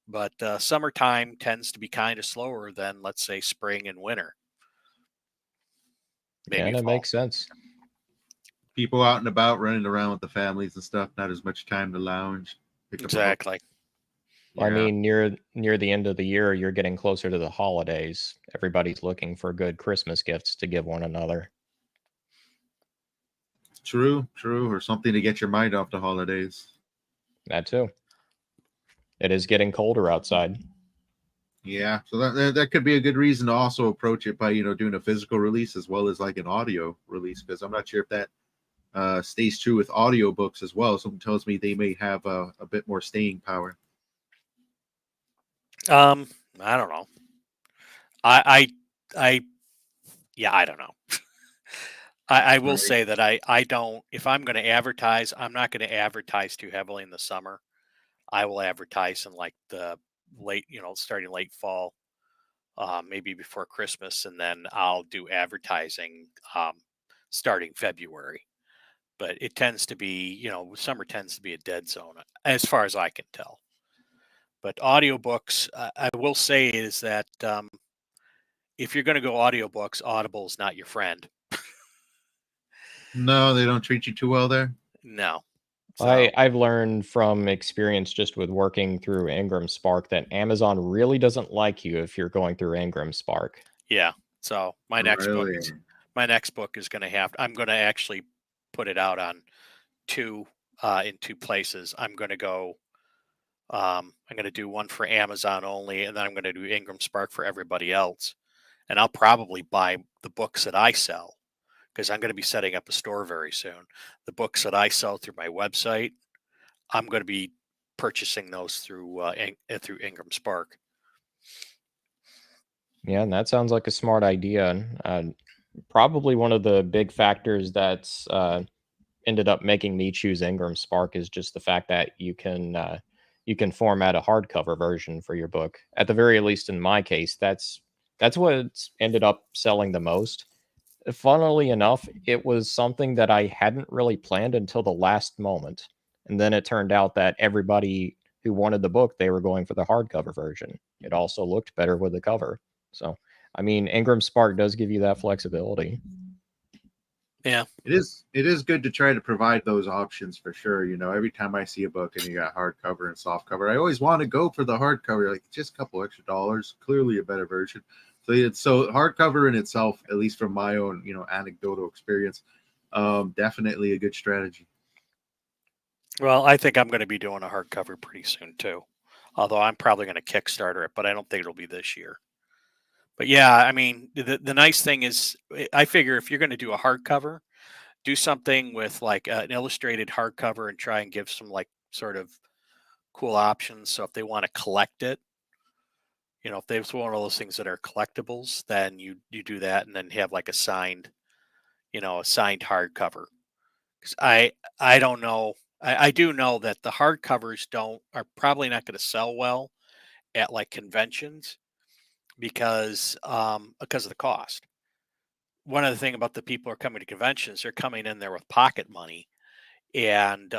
Speaker 2: but summertime tends to be kind of slower than, let's say, spring and winter,
Speaker 3: yeah,
Speaker 2: maybe
Speaker 3: that
Speaker 2: fall.
Speaker 3: makes sense.
Speaker 1: People out and about running around with the families and stuff, not as much time to lounge, pick up a book.
Speaker 2: Exactly.
Speaker 3: I
Speaker 1: Yeah,
Speaker 3: mean, near the end of the year, you're getting closer to the holidays. Everybody's looking for good Christmas gifts to give one another.
Speaker 1: true, true, or something to get your mind off the holidays.
Speaker 3: That too. It is getting colder outside.
Speaker 1: Yeah, so that could be a good reason to also approach it by doing a physical release as well as like an audio release, because I'm not sure if that stays true with audio books as well. Something tells me they may have a bit more staying power.
Speaker 2: I don't know. I, I, yeah, I don't know. I will
Speaker 1: Right.
Speaker 2: say that I don't, if I'm going to advertise, I'm not going to advertise too heavily in the summer. I will advertise in like the late, starting late fall, maybe before Christmas, and then I'll do advertising starting February. But it tends to be, summer tends to be a dead zone as far as I can tell. But audiobooks, I will say is that if you're going to go audiobooks, Audible is not your friend.
Speaker 1: No, they don't treat you too well there.
Speaker 2: No. So,
Speaker 3: I've learned from experience just with working through Ingram Spark that Amazon really doesn't like you if you're going through Ingram Spark.
Speaker 2: yeah. So
Speaker 1: Really?
Speaker 2: my next book is going to I'm going to actually put it out on in 2 places. I'm going to do one for Amazon only, and then I'm going to do Ingram Spark for everybody else. And I'll probably buy the books that I sell, because I'm going to be setting up a store very soon. The books that I sell through my website, I'm going to be purchasing those through Ingram Spark.
Speaker 3: Yeah, and that sounds like a smart idea. Probably one of the big factors that's ended up making me choose Ingram Spark is just the fact that you can format a hardcover version for your book. At the very least, in my case, that's what's ended up selling the most. Funnily enough, it was something that I hadn't really planned until the last moment. And then it turned out that everybody who wanted the book, they were going for the hardcover version. It also looked better with the cover. So, I mean, Ingram Spark does give you that flexibility.
Speaker 2: Yeah.
Speaker 1: It is good to try to provide those options for sure. Every time I see a book and you got hardcover and softcover, I always want to go for the hardcover. Like, just a couple extra dollars, clearly a better version. So hardcover in itself, at least from my own anecdotal experience, definitely a good strategy.
Speaker 2: Well, I think I'm going to be doing a hardcover pretty soon too. Although I'm probably going to Kickstarter it, but I don't think it'll be this year. But yeah, I mean, the nice thing is, I figure if you're going to do a hardcover, do something with like an illustrated hardcover and try and give some like sort of cool options. So if they want to collect it, if they want one of those things that are collectibles, then you do that and then have like a signed, a signed hardcover. Because I don't know. I do know that the hardcovers are probably not going to sell well at like conventions because of the cost. One of the thing about the people who are coming to conventions, they're coming in there with pocket money, and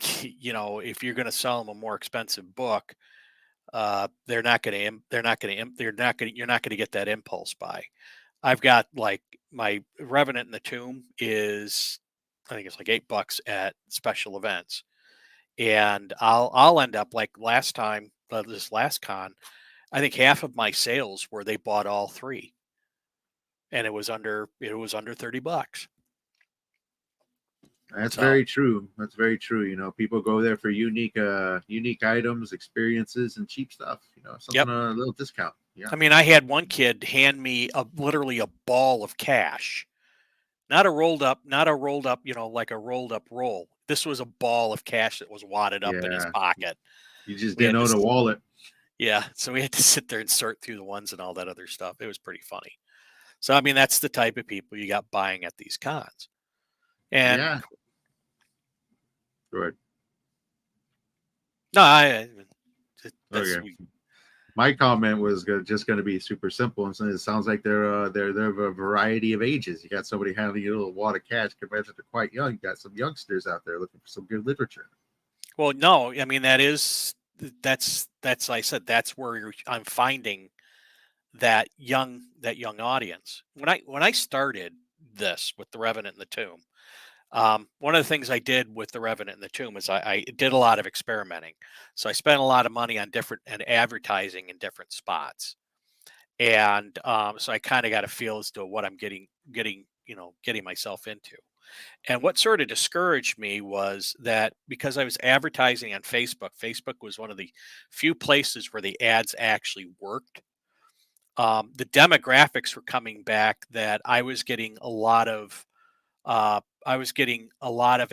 Speaker 2: if you're going to sell them a more expensive book, you're not going to get that impulse buy. I've got like my Revenant in the Tomb is, I think it's like $8 at special events, and I'll end up like last time, this last con, I think half of my sales were they bought all three, and it was under $30.
Speaker 1: That's
Speaker 2: So
Speaker 1: very true. That's very true. People go there for unique items, experiences, and cheap stuff. Something
Speaker 2: yep.
Speaker 1: a little discount. Yeah.
Speaker 2: I mean, I had one kid hand me literally a ball of cash, not a rolled up, like a rolled up roll. This was a ball of cash that was wadded up in his
Speaker 1: Yeah.
Speaker 2: pocket.
Speaker 1: You just
Speaker 2: We had
Speaker 1: didn't own a wallet.
Speaker 2: Yeah, so we had to sit there and sort through the ones and all that other stuff. It was pretty funny. So I mean, that's the type of people you got buying at these cons. And
Speaker 1: Yeah. Good.
Speaker 2: no, that's
Speaker 1: Okay. My comment was just going to be super simple, and so it sounds like they're of a variety of ages. You got somebody handing you a little wad of cash compared to they're quite young. You got some youngsters out there looking for some good literature.
Speaker 2: well, no, I mean that's like I said, that's where I'm finding that young audience. When I started this with the Revenant and the Tomb, one of the things I did with the Revenant and the Tomb is I did a lot of experimenting. So I spent a lot of money on different and advertising in different spots, and so I kind of got a feel as to what I'm getting myself into. And what sort of discouraged me was that because I was advertising on Facebook, Facebook was one of the few places where the ads actually worked. The demographics were coming back that I was getting a lot of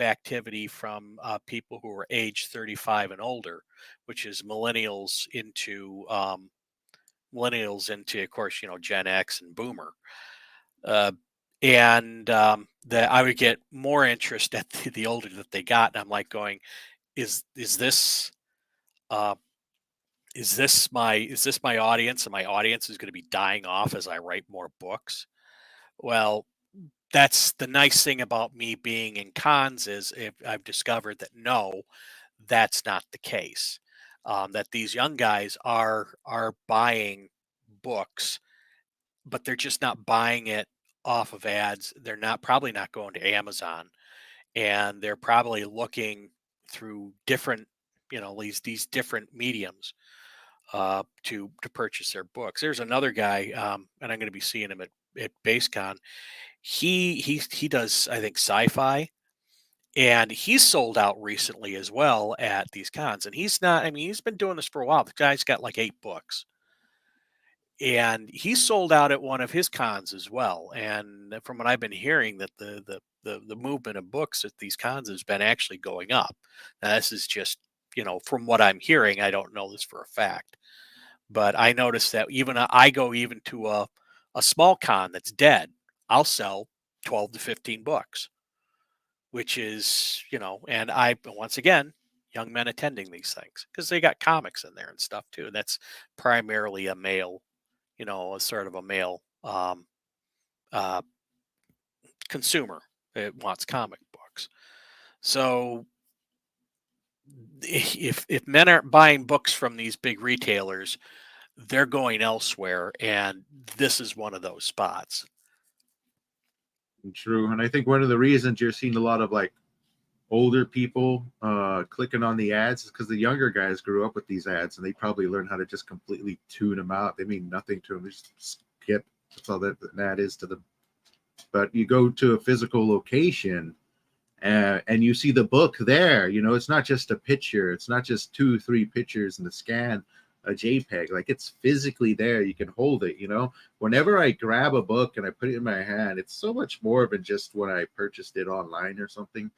Speaker 2: activity from people who were age 35 and older, which is millennials into, of course, Gen X and Boomer. Uh, and that I would get more interest at the older that they got. And I'm like going, is this uh, is this my audience? And my audience is going to be dying off as I write more books. Well, that's the nice thing about me being in cons is if I've discovered that no, that's not the case. That these young guys are buying books, but they're just not buying it off of ads. They're probably not going to Amazon, and they're probably looking through different, these different mediums to purchase their books. There's another guy, and I'm going to be seeing him at BaseCon. He does, I think, sci-fi, and he's sold out recently as well at these cons. And he's not. I mean, he's been doing this for a while. The guy's got like 8 books, and he sold out at one of his cons as well. And from what I've been hearing, that the movement of books at these cons has been actually going up. Now, this is just from what I'm hearing. I don't know this for a fact, but I noticed that even I go even to a small con that's dead, I'll sell 12 to 15 books, which is, and once again, young men attending these things because they got comics in there and stuff too. And that's primarily a male, a sort of a male uh, consumer that wants comic books. So if men aren't buying books from these big retailers, they're going elsewhere, and this is one of those spots.
Speaker 1: True. And I think one of the reasons you're seeing a lot of like older people clicking on the ads is because the younger guys grew up with these ads and they probably learned how to just completely tune them out. They mean nothing to them. They just skip. That's all that ad is to them. But you go to a physical location and you see the book there. You know, it's not just a picture. It's not just 2-3 pictures in the scan, a JPEG. Like, it's physically there. You can hold it. You know, whenever I grab a book and I put it in my hand, it's so much more than just when I purchased it online or something.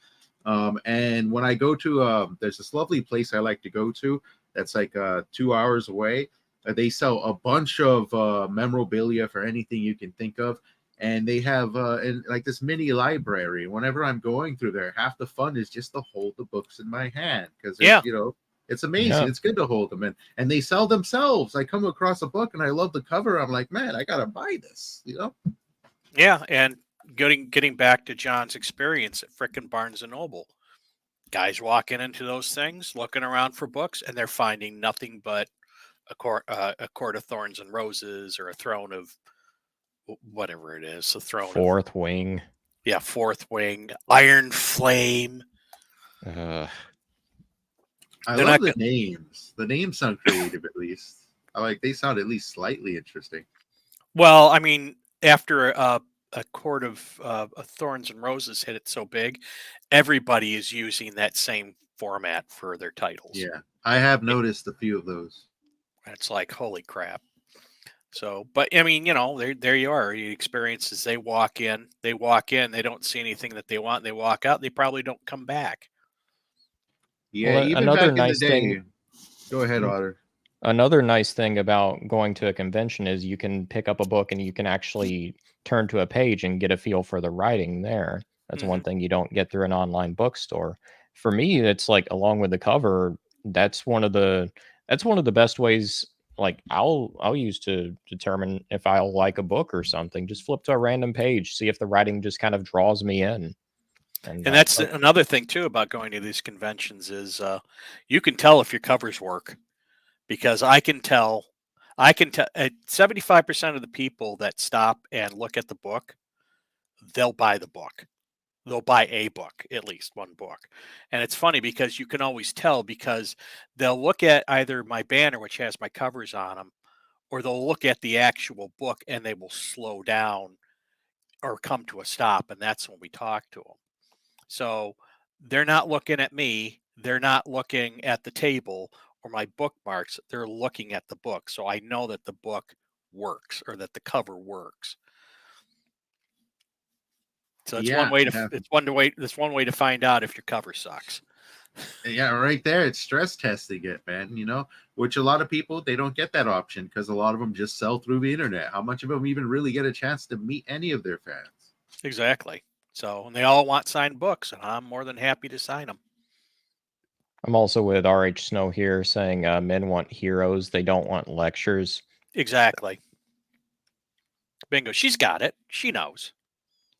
Speaker 1: And when I go to, there's this lovely place I like to go to that's like 2 hours away. They sell a bunch of memorabilia for anything you can think of. And they have like this mini library. Whenever I'm going through there, half the fun is just to hold the books in my hand because,
Speaker 2: Yeah.
Speaker 1: you know, it's amazing.
Speaker 3: Yeah.
Speaker 1: It's good to hold them. And they sell themselves. I come across a book and I love the cover. I'm like, man, I got to buy this, you know?
Speaker 2: Yeah. And getting back to John's experience at frickin' Barnes and Noble, guys walking into those things, looking around for books, and they're finding nothing but a court of thorns and roses, or a throne of whatever it is, the throne
Speaker 3: Fourth
Speaker 2: of,
Speaker 3: Wing.
Speaker 2: yeah, Fourth Wing, Iron Flame.
Speaker 3: Uh,
Speaker 1: I
Speaker 2: They're
Speaker 1: love
Speaker 2: not
Speaker 1: the
Speaker 2: go-
Speaker 1: names. The names sound creative, at least. I like, they sound at least slightly interesting.
Speaker 2: Well, I mean, after a court of thorns and roses hit it so big, everybody is using that same format for their titles.
Speaker 1: Yeah, I have noticed a few of those.
Speaker 2: It's like, holy crap. So, but I mean, you know, there you are. The experiences, they walk in, they don't see anything that they want, they walk out, they probably don't come back.
Speaker 1: Yeah,
Speaker 3: well,
Speaker 1: even
Speaker 3: another
Speaker 1: back in the
Speaker 3: nice
Speaker 1: day.
Speaker 3: thing.
Speaker 1: Go ahead, Otter.
Speaker 3: Another nice thing about going to a convention is you can pick up a book and you can actually turn to a page and get a feel for the writing there. That's one thing you don't get through an online bookstore. For me, it's like along with the cover, that's one of the best ways. Like I'll use to determine if I'll like a book or something. Just flip to a random page, see if the writing just kind of draws me in. And
Speaker 2: And that's another thing too about going to these conventions is you can tell if your covers work, because I can tell 75% of the people that stop and look at the book, they'll buy the book. They'll buy a book, at least one book. And it's funny because you can always tell, because they'll look at either my banner, which has my covers on them, or they'll look at the actual book and they will slow down or come to a stop. And that's when we talk to them. So they're not looking at me. They're not looking at the table or my bookmarks. They're looking at the book. So I know that the book works, or that the cover works. So it's
Speaker 1: Yeah,
Speaker 2: one way to
Speaker 1: yeah,
Speaker 2: it's one way to find out if your cover sucks.
Speaker 1: yeah. Right there, it's stress testing it, man. You know, which a lot of people, they don't get that option because a lot of them just sell through the internet. How much of them even really get a chance to meet any of their fans?
Speaker 2: Exactly. So, and they all want signed books, and I'm more than happy to sign them.
Speaker 3: I'm also with RH Snow here saying men want heroes, they don't want lectures.
Speaker 2: Exactly. Bingo. She's got it. She knows.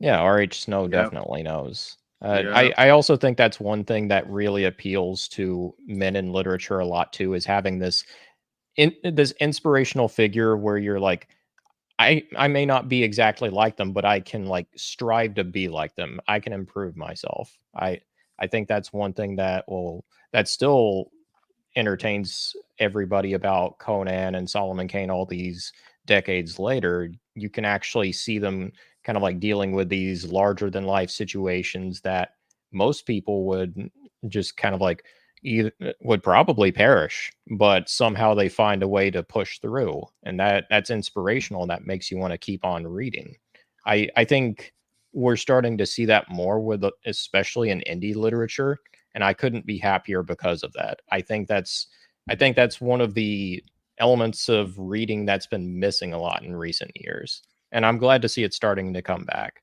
Speaker 3: Yeah, RH Snow
Speaker 1: Yep.
Speaker 3: definitely knows.
Speaker 1: Yeah,
Speaker 3: I also think that's one thing that really appeals to men in literature a lot too, is having this this inspirational figure where you're like, I may not be exactly like them, but I can like strive to be like them. I can improve myself. I think that's one thing that still entertains everybody about Conan and Solomon Kane all these decades later. You can actually see them kind of like dealing with these larger than life situations that most people would just kind of like either would probably perish, but somehow they find a way to push through, and that's inspirational, and that makes you want to keep on reading. I think we're starting to see that more with especially in indie literature, and I couldn't be happier because of that. I think that's one of the elements of reading that's been missing a lot in recent years, and I'm glad to see it starting to come back.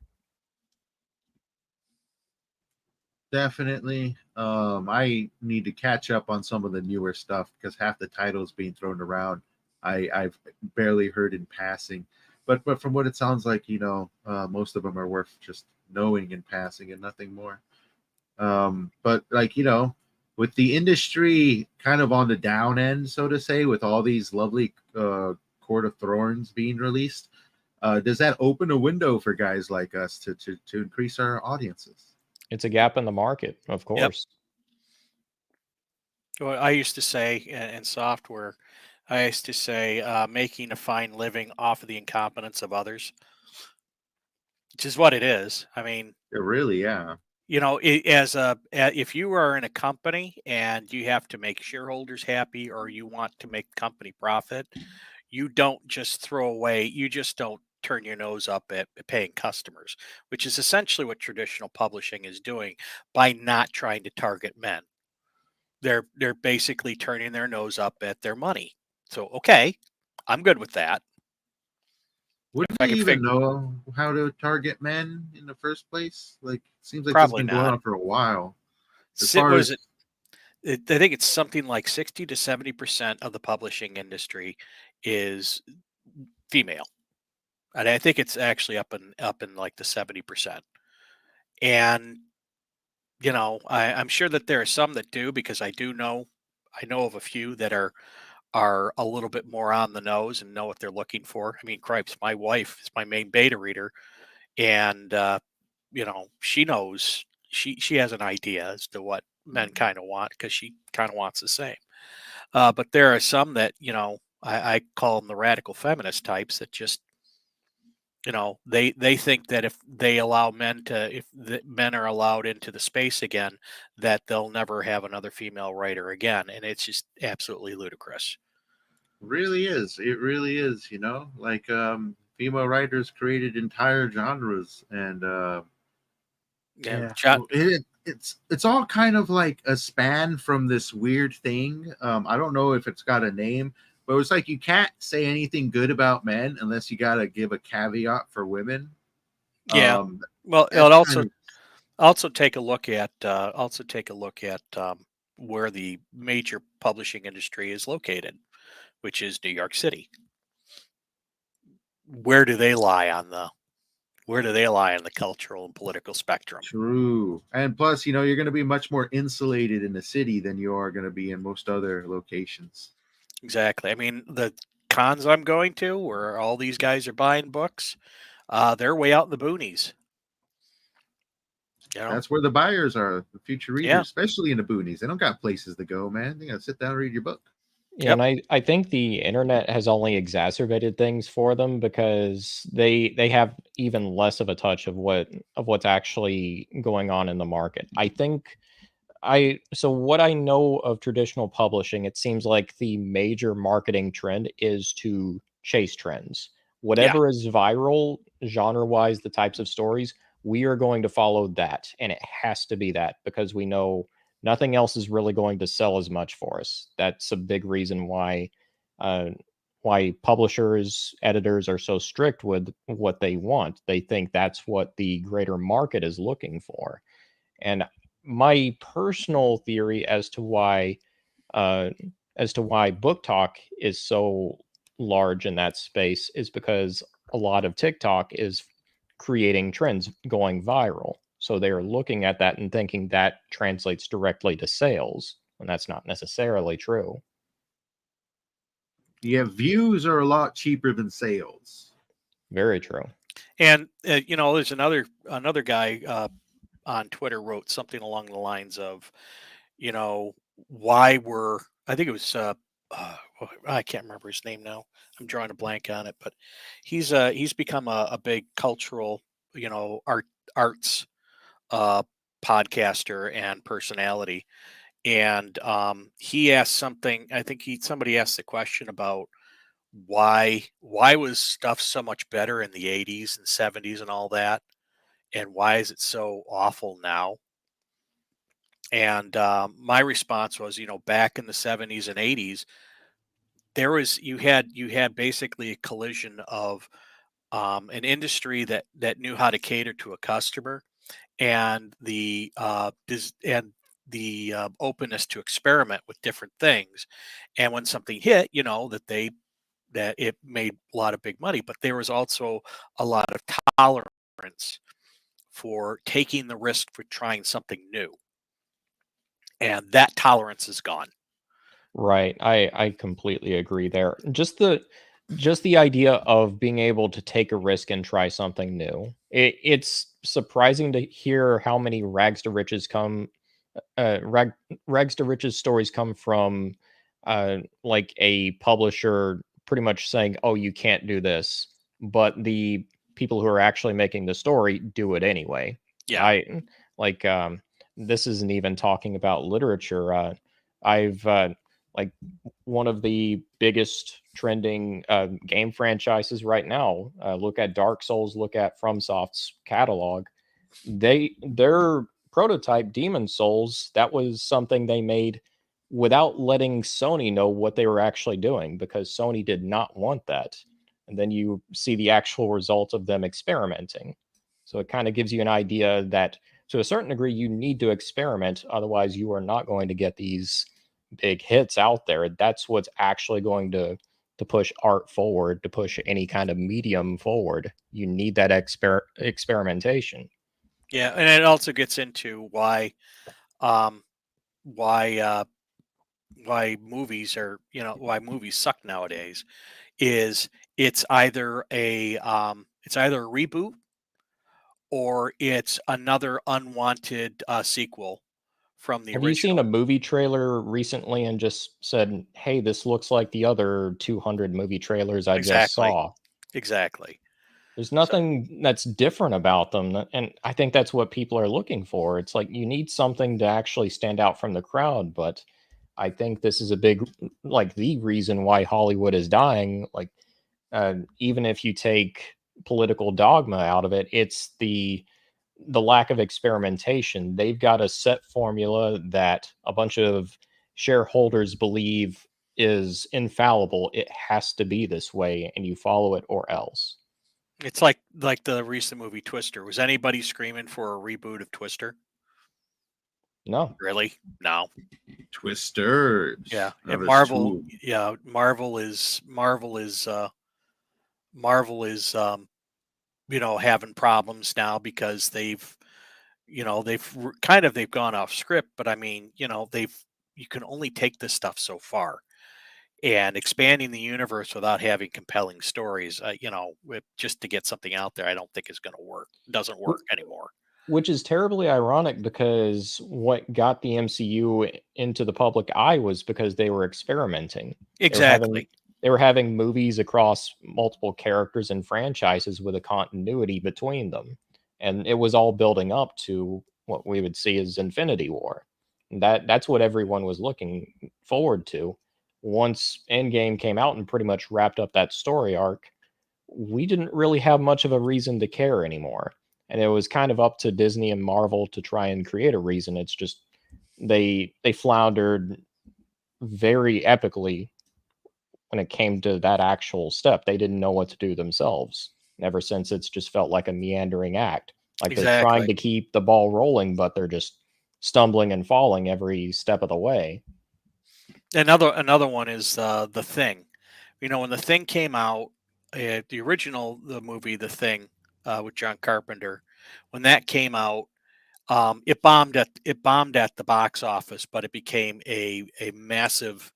Speaker 1: definitely. I need to catch up on some of the newer stuff because half the titles being thrown around, I've barely heard in passing. But from what it sounds like, you know, most of them are worth just knowing in passing and nothing more. But like, you know, with the industry kind of on the down end, so to say, with all these lovely Court of Thorns being released, does that open a window for guys like us to increase our audiences?
Speaker 3: It's a gap in the market, of
Speaker 2: Yep.
Speaker 3: course.
Speaker 2: Well, I used to say in software, I used to say making a fine living off of the incompetence of others, which is what it is. I mean,
Speaker 1: Really, yeah.
Speaker 2: if you are in a company and you have to make shareholders happy or you want to make the company profit, you don't just throw away, you just don't turn your nose up at paying customers, which is essentially what traditional publishing is doing by not trying to target men. They're basically turning their nose up at their money. So okay, I'm good with that.
Speaker 1: Would
Speaker 2: If
Speaker 1: they
Speaker 2: I can
Speaker 1: even
Speaker 2: figure,
Speaker 1: know how to target men in the first place? Like, seems like this has
Speaker 2: probably
Speaker 1: been going
Speaker 2: not.
Speaker 1: on for a while. As
Speaker 2: Sit
Speaker 1: far
Speaker 2: was
Speaker 1: as
Speaker 2: it? I think it's something like 60 to 70% of the publishing industry is female, and I think it's actually up in like the 70%. And I'm sure that there are some that do because I know of a few that are a little bit more on the nose and know what they're looking for. I mean, cripes, my wife is my main beta reader, and she knows she has an idea as to what men kind of want because she kind of wants the same. But there are some that I call them the radical feminist types that just they think that if they allow men to if the men are allowed into the space again, that they'll never have another female writer again, and it's just absolutely ludicrous.
Speaker 1: really is, it really is, like female writers created entire genres, and
Speaker 2: Yeah,
Speaker 1: yeah,
Speaker 2: John.
Speaker 1: it's all kind of like a span from this weird thing. I don't know if it's got a name, but it's like you can't say anything good about men unless you got to give a caveat for women.
Speaker 2: Yeah.
Speaker 1: Um,
Speaker 2: Well, it
Speaker 1: that's kind
Speaker 2: also
Speaker 1: of
Speaker 2: also take a look at where the major publishing industry is located, which is New York City. Where do they lie on the cultural and political spectrum?
Speaker 1: true. And plus, you're going to be much more insulated in the city than you are going to be in most other locations.
Speaker 2: Exactly. I mean, the cons I'm going to, where all these guys are buying books, they're way out in the boonies. You know?
Speaker 1: That's where the buyers are, the future
Speaker 2: Yeah.
Speaker 1: readers, especially in the boonies. They don't got places to go, man. They got to sit down and read your book.
Speaker 3: Yeah,
Speaker 2: Yep.
Speaker 3: and I think the internet has only exacerbated things for them because they have even less of a touch of what's actually going on in the market. I think what I know of traditional publishing, it seems like the major marketing trend is to chase trends.
Speaker 2: Yeah.
Speaker 3: Whatever is viral, genre-wise, the types of stories, we are going to follow that, and it has to be that because we know nothing else is really going to sell as much for us. That's a big reason uh, why publishers, editors are so strict with what they want. They think that's what the greater market is looking for. And my personal theory uh, as to why book talk is so large in that space is because a lot of TikTok is creating trends going viral. So they are looking at that and thinking that translates directly to sales, and that's not necessarily true.
Speaker 1: Yeah, views are a lot cheaper than sales.
Speaker 3: Very true.
Speaker 2: And there's another guy on Twitter wrote something along the lines of, you know, why were I think it was uh, I can't remember his name now. I'm drawing a blank on it, but he's become a big cultural, arts uh, podcaster and personality. And he asked something. I think somebody asked the question about why was stuff so much better in the 80s and 70s and all that, and why is it so awful now? And my response was, back in the 70s and 80s, you had basically a collision of an industry that knew how to cater to a customer, and the openness to experiment with different things. And when something hit, that it made a lot of big money, but there was also a lot of tolerance for taking the risk for trying something new, and that tolerance is gone.
Speaker 3: Right. I completely agree there. Just the idea of being able to take a risk and try something new. It's surprising to hear how many rags to riches stories come from like a publisher pretty much saying, "Oh, you can't do this," but the people who are actually making the story do it anyway.
Speaker 2: Yeah.
Speaker 3: I Like, this isn't even talking about literature. I've like one of the biggest trending game franchises right now. Look at Dark Souls. Look at FromSoft's catalog. Their prototype Demon Souls, that was something they made without letting Sony know what they were actually doing, because Sony did not want that. And then you see the actual result of them experimenting. So it kind of gives you an idea that to a certain degree you need to experiment, otherwise you are not going to get these big hits out there. That's what's actually going to push art forward, to push any kind of medium forward. You need that experimentation.
Speaker 2: Yeah, and it also gets into um, why why movies are, why movies suck nowadays. Is it's either a reboot or it's another unwanted sequel from the
Speaker 3: Have you seen a
Speaker 2: original.
Speaker 3: movie trailer recently and just said, "Hey, this looks like the other 200 movie trailers I just
Speaker 2: Exactly,
Speaker 3: saw"?
Speaker 2: exactly.
Speaker 3: There's
Speaker 2: So
Speaker 3: nothing that's different about them, and I think that's what people are looking for. It's like you need something to actually stand out from the crowd, but I think this is a big, like, the reason why Hollywood is dying. Like, even if you take political dogma out of it, it's the lack of experimentation. They've got a set formula that a bunch of shareholders believe is infallible. It has to be this way, and you follow it or else.
Speaker 2: it's like the recent movie Twister. Was anybody screaming for a reboot of Twister?
Speaker 3: No.
Speaker 2: Really? No.
Speaker 1: Twisters.
Speaker 2: Yeah, and
Speaker 1: There's two.
Speaker 2: Marvel is having problems now because they've gone off script, but I mean, you can only take this stuff so far, and expanding the universe without having compelling stories, just to get something out there, I don't think is going to work. Doesn't work anymore.
Speaker 3: Which is terribly ironic, because what got the MCU into the public eye was because they were experimenting. They were having
Speaker 2: Exactly.
Speaker 3: they were having movies across multiple characters and franchises with a continuity between them. And it was all building up to what we would see as Infinity War. And that's what everyone was looking forward to. Once Endgame came out and pretty much wrapped up that story arc, we didn't really have much of a reason to care anymore. And it was kind of up to Disney and Marvel to try and create a reason. It's just they floundered very epically when it came to that actual step. They didn't know what to do themselves. And ever since, it's just felt like a meandering act. Like they're trying
Speaker 2: Exactly.
Speaker 3: to keep the ball rolling, but they're just stumbling and falling every step of the way.
Speaker 2: Another one is the Thing. When the Thing came out, the movie The Thing, with John Carpenter, when that came out, it bombed at the box office, but it became a massive,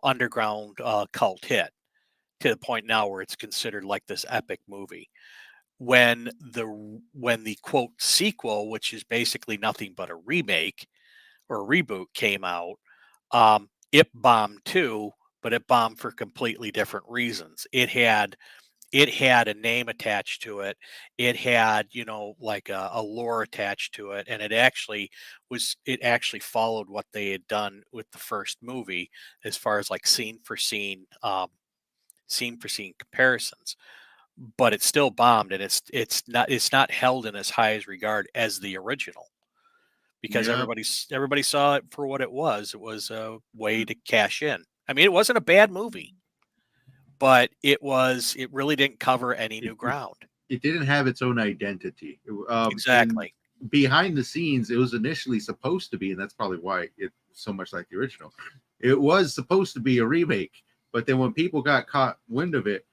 Speaker 2: underground cult hit, to the point now where it's considered like this epic movie. When the quote sequel, which is basically nothing but a remake or a reboot, came out, it bombed too, but it bombed for completely different reasons. It had a name attached to it. It had, like a lore attached to it, and it actually followed what they had done with the first movie, as far as like scene for scene comparisons. But it still bombed, and it's not held in as high as regard as the original, because
Speaker 1: Yeah.
Speaker 2: everybody saw it for what it was. It was a way to cash in. I mean, it wasn't a bad movie, but it really didn't cover any
Speaker 1: It,
Speaker 2: new
Speaker 1: it,
Speaker 2: ground.
Speaker 1: it didn't have its own identity. And
Speaker 2: Exactly.
Speaker 1: behind the scenes, it was initially supposed to be, and that's probably why it's so much like the original. It was supposed to be a remake, but then when people got caught wind of it,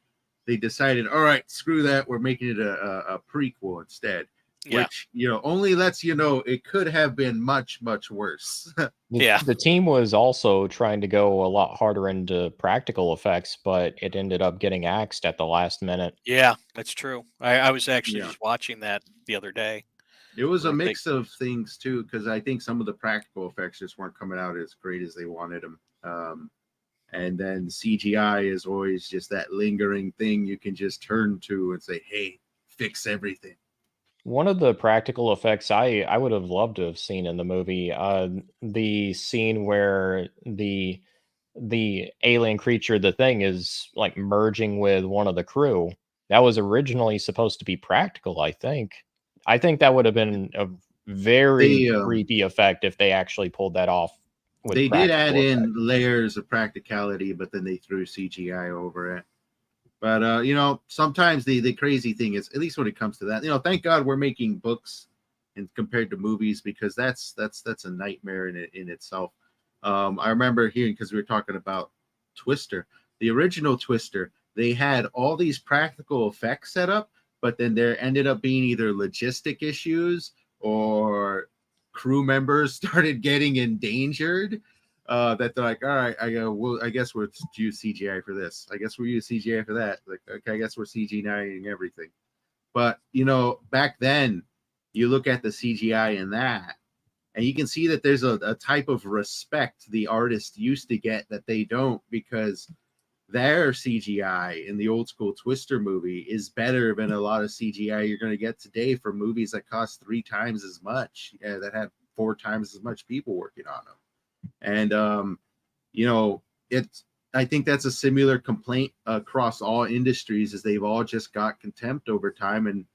Speaker 1: they decided, all right, screw that. We're making it a prequel instead,
Speaker 2: Yeah.
Speaker 1: which, only lets you know it could have been much, much worse.
Speaker 2: Yeah.
Speaker 3: The team was also trying to go a lot harder into practical effects, but it ended up getting axed at the last minute.
Speaker 2: Yeah, that's true. I was actually
Speaker 1: Yeah.
Speaker 2: just watching that the other day.
Speaker 1: It was a
Speaker 2: Where they,
Speaker 1: mix of things too, because I think some of the practical effects just weren't coming out as great as they wanted them. And then CGI is always just that lingering thing you can just turn to and say, "Hey, fix everything."
Speaker 3: One of the practical effects I would have loved to have seen in the movie, the scene where the alien creature, the thing, is like merging with one of the crew. That was originally supposed to be practical, I think. I think that would have been a very
Speaker 1: They
Speaker 3: creepy effect if they actually pulled that off with
Speaker 1: they did add
Speaker 3: practical
Speaker 1: in
Speaker 3: effect.
Speaker 1: layers of practicality, but then they threw CGI over it. But sometimes the crazy thing is, at least when it comes to that, thank God we're making books and compared to movies, because that's a nightmare in itself. I remember hearing, because we were talking about Twister, the original Twister, they had all these practical effects set up, but then there ended up being either logistic issues or crew members started getting endangered, that they're like, all right, I guess we'll use CGI for this. I guess we'll use CGI for that. Like, okay, I guess we're CGI-ing everything. But back then, you look at the CGI in that, and you can see that there's a type of respect the artist used to get that they don't, because their CGI in the old school Twister movie is better than a lot of CGI you're going to get today for movies that cost 3 times as much, that have 4 times as much people working on them. And it's I think that's a similar complaint across all industries, is they've all just got contempt over time,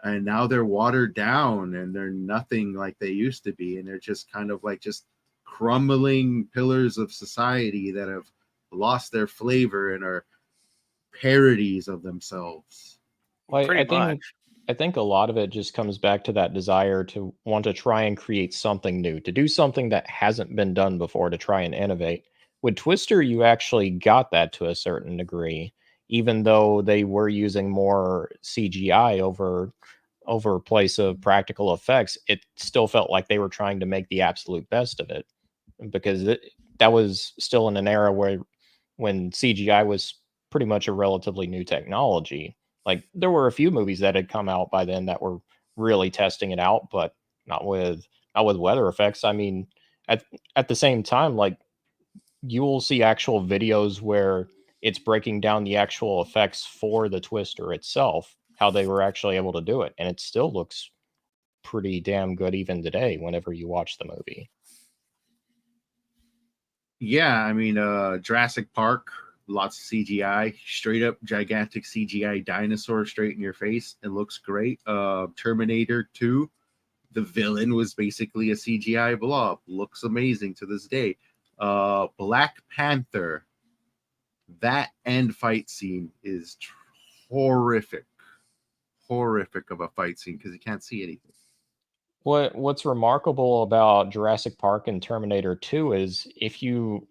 Speaker 1: and now they're watered down and they're nothing like they used to be, and they're just kind of like just crumbling pillars of society that have lost their flavor and are parodies of themselves.
Speaker 3: Well,
Speaker 2: Pretty much.
Speaker 3: I think a lot of it just comes back to that desire to want to try and create something new, to do something that hasn't been done before, to try and innovate. With Twister, you actually got that to a certain degree, even though they were using more CGI over place of practical effects. It still felt like they were trying to make the absolute best of it, because that was still in an era when CGI was pretty much a relatively new technology. Like, there were a few movies that had come out by then that were really testing it out, but not with weather effects. I mean, at at the same time, like, you will see actual videos where it's breaking down the actual effects for the Twister itself, how they were actually able to do it, and it still looks pretty damn good even today whenever you watch the movie.
Speaker 1: Yeah, I mean, Jurassic Park, lots of CGI, straight up gigantic CGI dinosaur straight in your face. It looks great. Terminator 2, the villain was basically a CGI blob. Looks amazing to this day. Black Panther, that end fight scene is horrific. Horrific of a fight scene because you can't see anything.
Speaker 3: What's remarkable about Jurassic Park and Terminator 2 is if you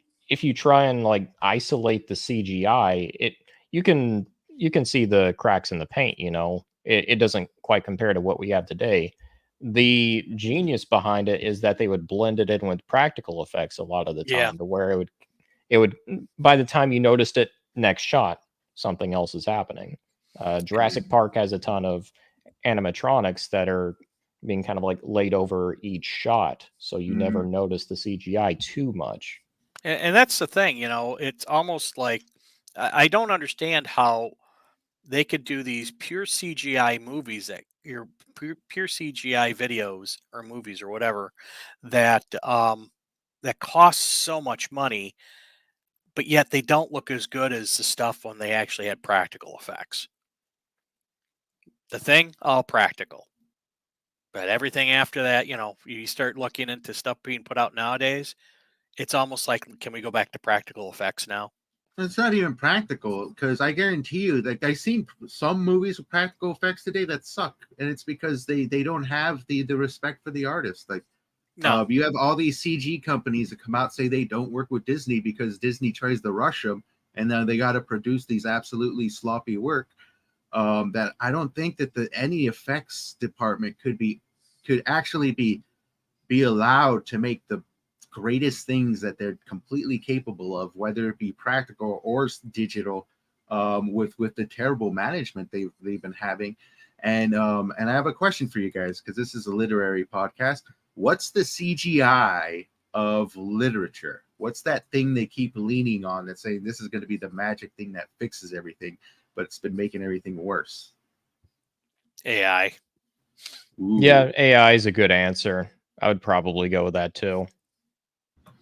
Speaker 3: try and like isolate the CGI, you can see the cracks in the paint, you know. It doesn't quite compare to what we have today. The genius behind it is that they would blend it in with practical effects a lot of the
Speaker 2: Yeah.
Speaker 3: time, to where it would by the time you noticed it, next shot, something else is happening. Jurassic Park has a ton of animatronics that are being kind of like laid over each shot, so you never notice the CGI too much.
Speaker 2: And that's the thing, it's almost like I don't understand how they could do these pure CGI movies that your pure CGI videos or movies or whatever that that costs so much money, but yet they don't look as good as the stuff when they actually had practical effects. The Thing, all practical. But everything after that, you start looking into stuff being put out nowadays, it's almost like, can we go back to practical effects now?
Speaker 1: It's not even practical, because I guarantee you, like, I've seen some movies with practical effects today that suck, and it's because they don't have the respect for the artist. Like,
Speaker 2: No.
Speaker 1: you have all these CG companies that come out say they don't work with Disney because Disney tries to rush them, and then they got to produce these absolutely sloppy work. That I don't think that any effects department could actually be allowed to make the greatest things that they're completely capable of, whether it be practical or digital, with the terrible management they've been having. And I have a question for you guys, because this is a literary podcast. What's the CGI of literature? What's that thing they keep leaning on and saying this is going to be the magic thing that fixes everything, but it's been making everything worse?
Speaker 2: AI.
Speaker 3: Yeah, AI is a good answer. I would probably go with that too.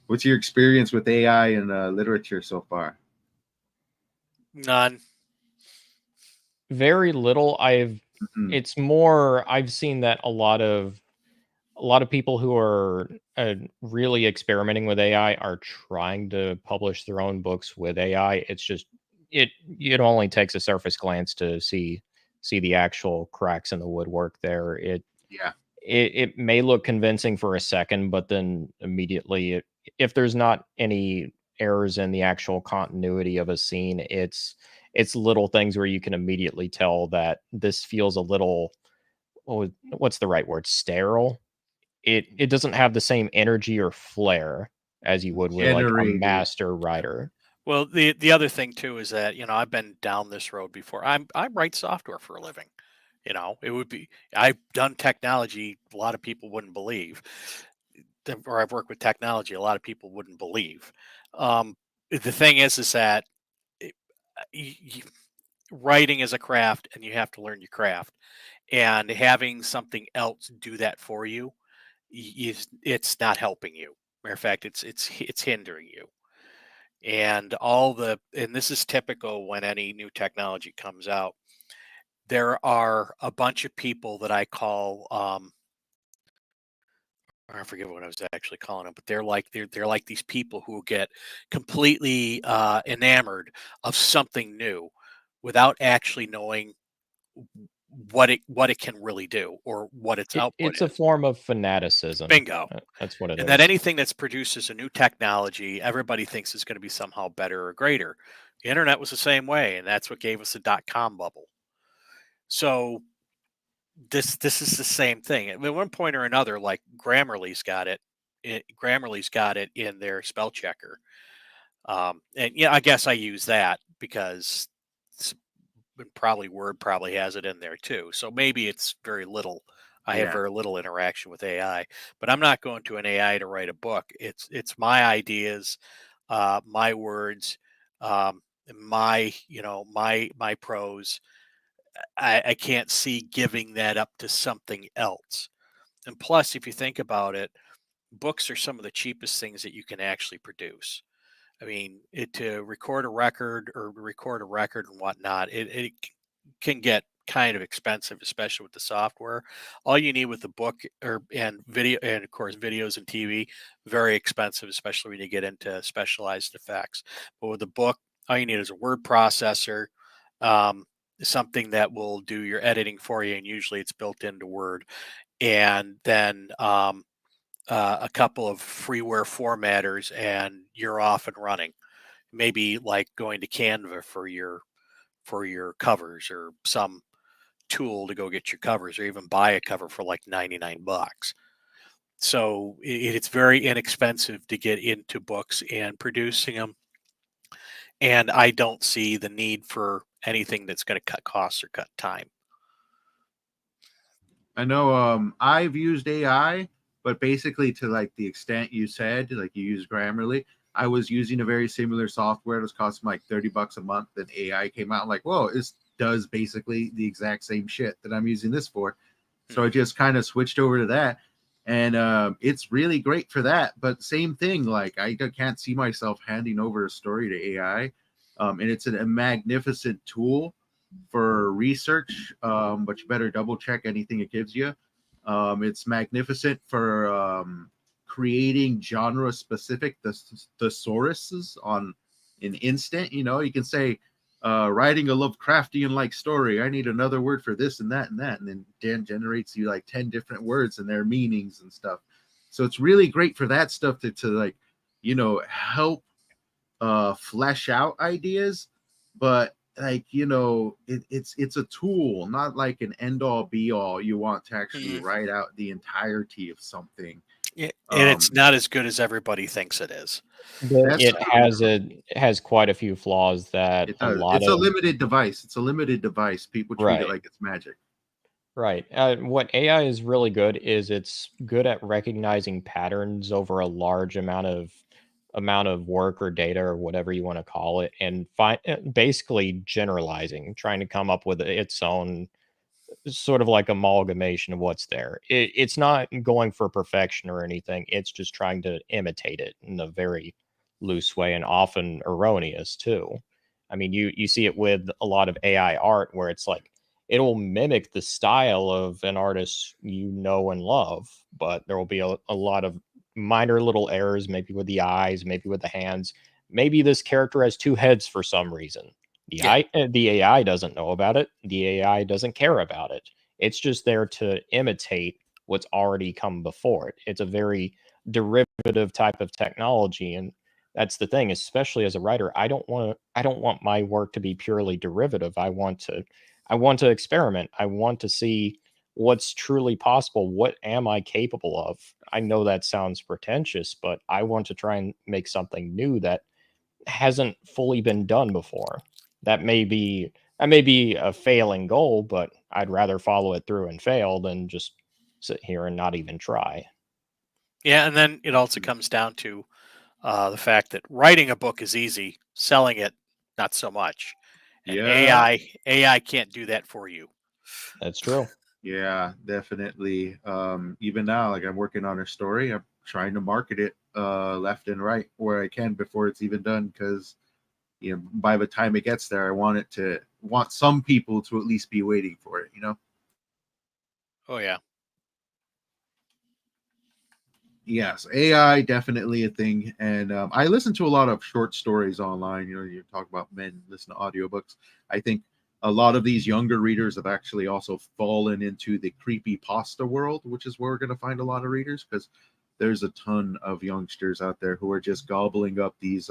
Speaker 1: What's your experience with AI in literature so far?
Speaker 2: None.
Speaker 3: Very little.
Speaker 1: Mhm.
Speaker 3: It's more, I've seen that a lot of people who are really experimenting with AI are trying to publish their own books with AI. It's just it only takes a surface glance to see the actual cracks in the woodwork there.
Speaker 1: Yeah.
Speaker 3: It may look convincing for a second, but then immediately, if there's not any errors in the actual continuity of a scene, it's little things where you can immediately tell that this feels a little, what's the right word, sterile. It doesn't have the same energy or flair as you would with like a
Speaker 1: Generated.
Speaker 3: master writer.
Speaker 2: Well, the other thing too is that I've been down this road before. I write software for a living. It would be I've done technology. A lot of people wouldn't believe, or I've worked with technology. A lot of people wouldn't believe. The thing is that it, y- y- writing is a craft, and you have to learn your craft. And having something else do that for you, it's not helping you. Matter of fact, it's hindering you. And this is typical when any new technology comes out. There are a bunch of people that I call I forget what I was actually calling them, but they're like these people who get completely enamored of something new without actually knowing what it can really do or what its output
Speaker 3: It's a
Speaker 2: is.
Speaker 3: form of fanaticism.
Speaker 2: Bingo.
Speaker 3: That's what it
Speaker 2: And that
Speaker 3: is.
Speaker 2: anything that's produces a new technology, everybody thinks is going to be somehow better or greater. The internet was the same way, and that's what gave us the .com bubble. So this is the same thing. At one point or another, like Grammarly's got it. Grammarly's got it in their spell checker. And yeah, I guess I use that because probably Word probably has it in there too. So maybe it's very little. I have
Speaker 1: Yeah.
Speaker 2: very little interaction with AI, but I'm not going to an AI to write a book. It's my ideas, my words, um, my prose. I can't see giving that up to something else. And plus, if you think about it, books are some of the cheapest things that you can actually produce. I mean, to record a record and whatnot, it can get kind of expensive, especially with the software. All you need with the book or and video, and of course videos and TV, very expensive, especially when you get into specialized effects. But with the book, all you need is a word processor, um, something that will do your editing for you, and usually it's built into Word, and then a couple of freeware formatters, and you're off and running. Maybe like going to Canva for your covers, or some tool to go get your covers, or even buy a cover for like 99 bucks. So it's very inexpensive to get into books and producing them. And I don't see the need for anything that's going to cut costs or cut time.
Speaker 1: I know I've used AI, but basically to like the extent you said, like you use Grammarly, I was using a very similar software. It was costing like $30 a month. Then AI came out. I'm like, whoa, this does basically the exact same shit that I'm using this for. So I
Speaker 2: Mhm.
Speaker 1: just kind of switched over to that. And it's really great for that. But same thing, like I can't see myself handing over a story to AI. And it's a magnificent tool for research, but you better double check anything it gives you. It's magnificent for creating genre specific thesauruses on an instant. You can say, writing a Lovecraftian like story. I need another word for this and that and that. And then Dan generates you like 10 different words and their meanings and stuff. So it's really great for that stuff to like, help flesh out ideas, but like it's a tool, not like an end all be all. You want to actually
Speaker 2: Mhm.
Speaker 1: write out the entirety of something.
Speaker 2: And it's
Speaker 1: um
Speaker 2: not as good as everybody thinks it is.
Speaker 1: that's
Speaker 3: It has
Speaker 1: true.
Speaker 3: quite a few flaws that
Speaker 1: It
Speaker 3: a
Speaker 1: does.
Speaker 3: lot
Speaker 1: It's a
Speaker 3: of.
Speaker 1: limited device. People treat it
Speaker 3: Right.
Speaker 1: like it's magic.
Speaker 3: Right. What AI is really good is it's good at recognizing patterns over a large amount of work or data or whatever you want to call it, and basically generalizing, trying to come up with its own sort of like amalgamation of what's there. It's not going for perfection or anything. It's just trying to imitate it in a very loose way, and often erroneous too. I mean, you see it with a lot of AI art where it's like it'll mimic the style of an artist you know and love, but there will be a lot of minor little errors, maybe with the eyes, maybe with the hands. Maybe this character has two heads for some reason.
Speaker 2: Yeah.
Speaker 3: The AI doesn't know about it. The AI doesn't care about it. It's just there to imitate what's already come before it. It's a very derivative type of technology, and that's the thing. Especially as a writer, I don't want my work to be purely derivative. I want to experiment. I want to see what's truly possible. What am I capable of? I know that sounds pretentious, but I want to try and make something new that hasn't fully been done before. That may be a failing goal, but I'd rather follow it through and fail than just sit here and not even try.
Speaker 2: Yeah, and then it also comes down to the fact that writing a book is easy, selling it not so much. And
Speaker 1: Yeah.
Speaker 2: AI can't do that for you.
Speaker 3: That's true.
Speaker 1: Yeah, definitely. Even now, like I'm working on a story, I'm trying to market it left and right where I can before it's even done, because by the time it gets there, I want some people to at least be waiting for it.
Speaker 2: Oh yeah.
Speaker 1: Yes, AI definitely a thing, and I listen to a lot of short stories online. You talk about men listen to audiobooks. I think a lot of these younger readers have actually also fallen into the creepy pasta world, which is where we're going to find a lot of readers, because there's a ton of youngsters out there who are just gobbling up these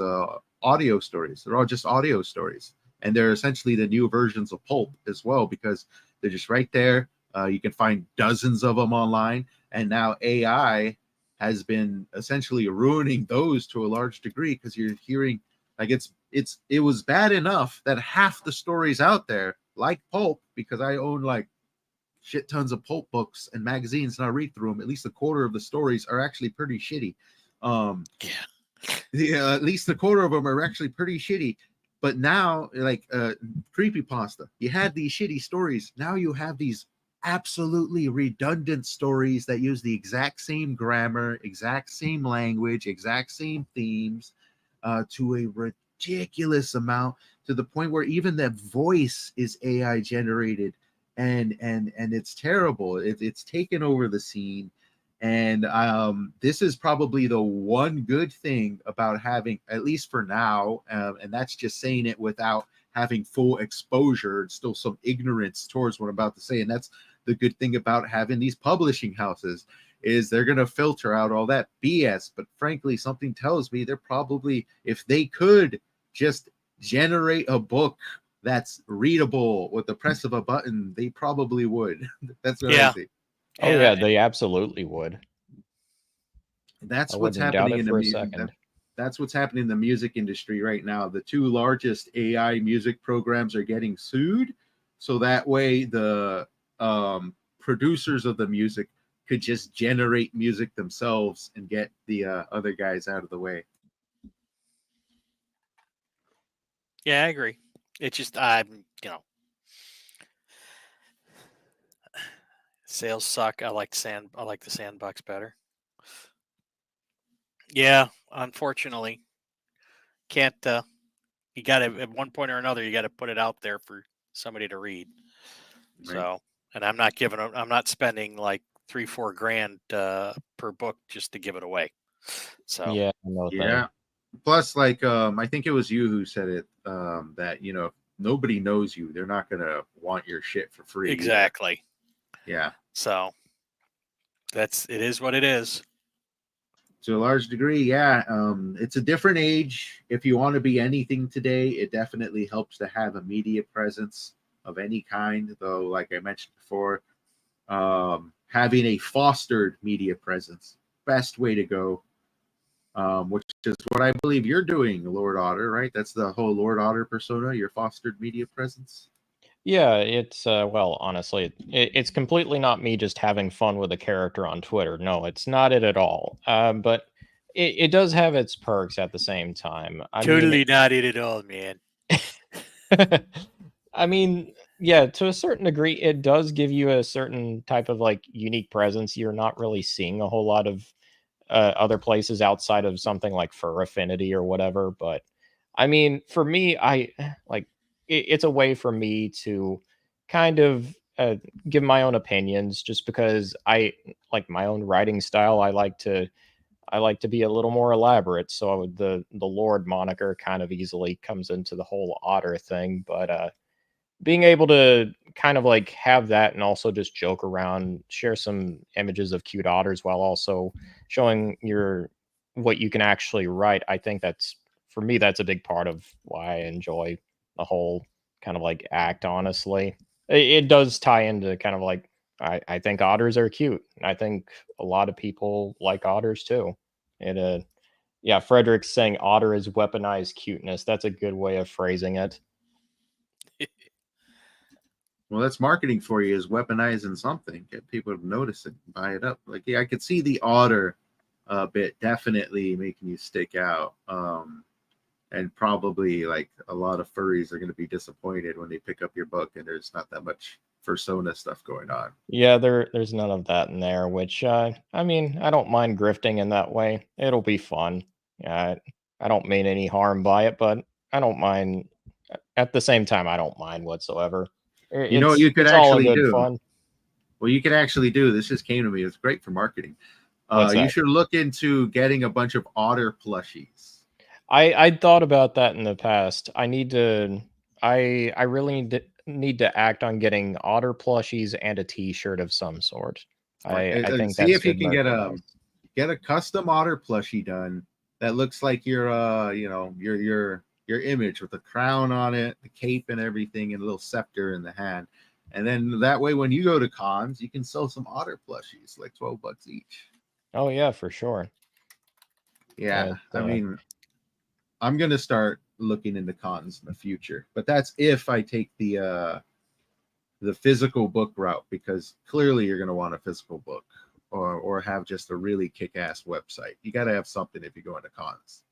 Speaker 1: audio stories. They're all just audio stories, and they're essentially the new versions of pulp as well, because they're just right there. You can find dozens of them online, and now AI has been essentially ruining those to a large degree, because you're hearing like it was bad enough that half the stories out there, like pulp, because I own like shit tons of pulp books and magazines and I read through them, at least a quarter of the stories are actually pretty shitty. Yeah, at least a quarter of them are actually pretty shitty. But now, like creepy pasta, you had these shitty stories, now you have these absolutely redundant stories that use the exact same grammar, exact same language, exact same themes, to a ridiculous amount, to the point where even that voice is AI generated, and it's terrible. It's taken over the scene, and this is probably the one good thing about having, at least for now, and that's just saying it without having full exposure and still some ignorance towards what I'm about to say. And that's the good thing about having these publishing houses, is they're going to filter out all that BS. But frankly, something tells me they're probably, if they could just generate a book that's readable with the press of a button, they probably would. That's what I
Speaker 2: Yeah.
Speaker 1: think.
Speaker 3: Oh yeah,
Speaker 2: And
Speaker 3: they absolutely would. I
Speaker 1: That's what's
Speaker 3: wouldn't doubt
Speaker 1: happening
Speaker 3: it
Speaker 1: in the
Speaker 3: for a
Speaker 1: music.
Speaker 3: second.
Speaker 1: That's what's happening in the music industry right now. The two largest AI music programs are getting sued, so that way the producers of the music could just generate music themselves and get the other guys out of the way.
Speaker 2: yeah, I agree. It's just sales suck. I like the sandbox better. Yeah, unfortunately. Can't you got to, at one point or another, you got to put it out there for somebody to read.
Speaker 1: Right.
Speaker 2: So, and I'm not spending like 3-4 grand per book just to give it away. So,
Speaker 3: Yeah, no thing.
Speaker 1: Yeah. Plus, like, I think it was you who said it, that if nobody knows you, they're not gonna want your shit for free either.
Speaker 2: exactly.
Speaker 1: Yeah.
Speaker 2: So, it is what it is.
Speaker 1: To a large degree, yeah. It's a different age. If you want to be anything today, it definitely helps to have a media presence of any kind. Though, like I mentioned before, having a fostered media presence, best way to go. Which is what I believe you're doing, Lord Otter, right? That's the whole Lord Otter persona, your fostered media presence.
Speaker 3: Yeah, it's well, honestly, it's completely not me just having fun with a character on Twitter. No, it's not it at all. But it does have its perks at the same time. I mean,
Speaker 2: Totally not it at all, man.
Speaker 3: I mean, Yeah, to a certain degree, it does give you a certain type of like unique presence. You're not really seeing a whole lot of other places outside of something like Fur Affinity or whatever. But I mean, for me, I like it's a way for me to kind of give my own opinions, just because I like my own writing style. I like to be a little more elaborate. So the Lord moniker kind of easily comes into the whole Otter thing, but being able to kind of like have that and also just joke around, share some images of cute otters while also showing your what you can actually write. I think that's for me, that's a big part of why I enjoy the whole kind of like act, honestly. It does tie into kind of like I think otters are cute. I think a lot of people like otters too. It yeah, Frederick's saying otter is weaponized cuteness. That's a good way of phrasing it.
Speaker 1: Well, that's marketing for you, is weaponizing something, get people to notice it, buy it up. Like, yeah, I could see the otter bit definitely making you stick out. And probably like a lot of furries are going to be disappointed when they pick up your book and there's not that much fursona stuff going on.
Speaker 3: Yeah, there's none of that in there, which I mean, I don't mind grifting in that way. It'll be fun. Yeah, I don't mean any harm by it, but I don't mind. At the same time, I don't mind whatsoever.
Speaker 1: You know what you could
Speaker 3: It's all in
Speaker 1: actually
Speaker 3: good
Speaker 1: do?
Speaker 3: fun.
Speaker 1: Well, you could actually do this. Just came to me. It's great for marketing.
Speaker 3: What's
Speaker 1: You
Speaker 3: that?
Speaker 1: should look into getting a bunch of otter plushies.
Speaker 3: I thought about that in the past. I need to. I really need to act on getting otter plushies and a T-shirt of some sort.
Speaker 1: Right.
Speaker 3: I
Speaker 1: And
Speaker 3: think
Speaker 1: see
Speaker 3: that's
Speaker 1: if you
Speaker 3: good
Speaker 1: can
Speaker 3: merchandise.
Speaker 1: get a custom otter plushie done that looks like your your image with a crown on it, the cape and everything, and a little scepter in the hand. And then that way when you go to cons, you can sell some otter plushies, like $12 each.
Speaker 3: Oh yeah, for sure.
Speaker 1: Yeah.
Speaker 3: It,
Speaker 1: I mean, I'm gonna start looking into cons in the future, but that's if I take the physical book route, because clearly you're gonna want a physical book, or have just a really kick-ass website. You got to have something if you go into cons.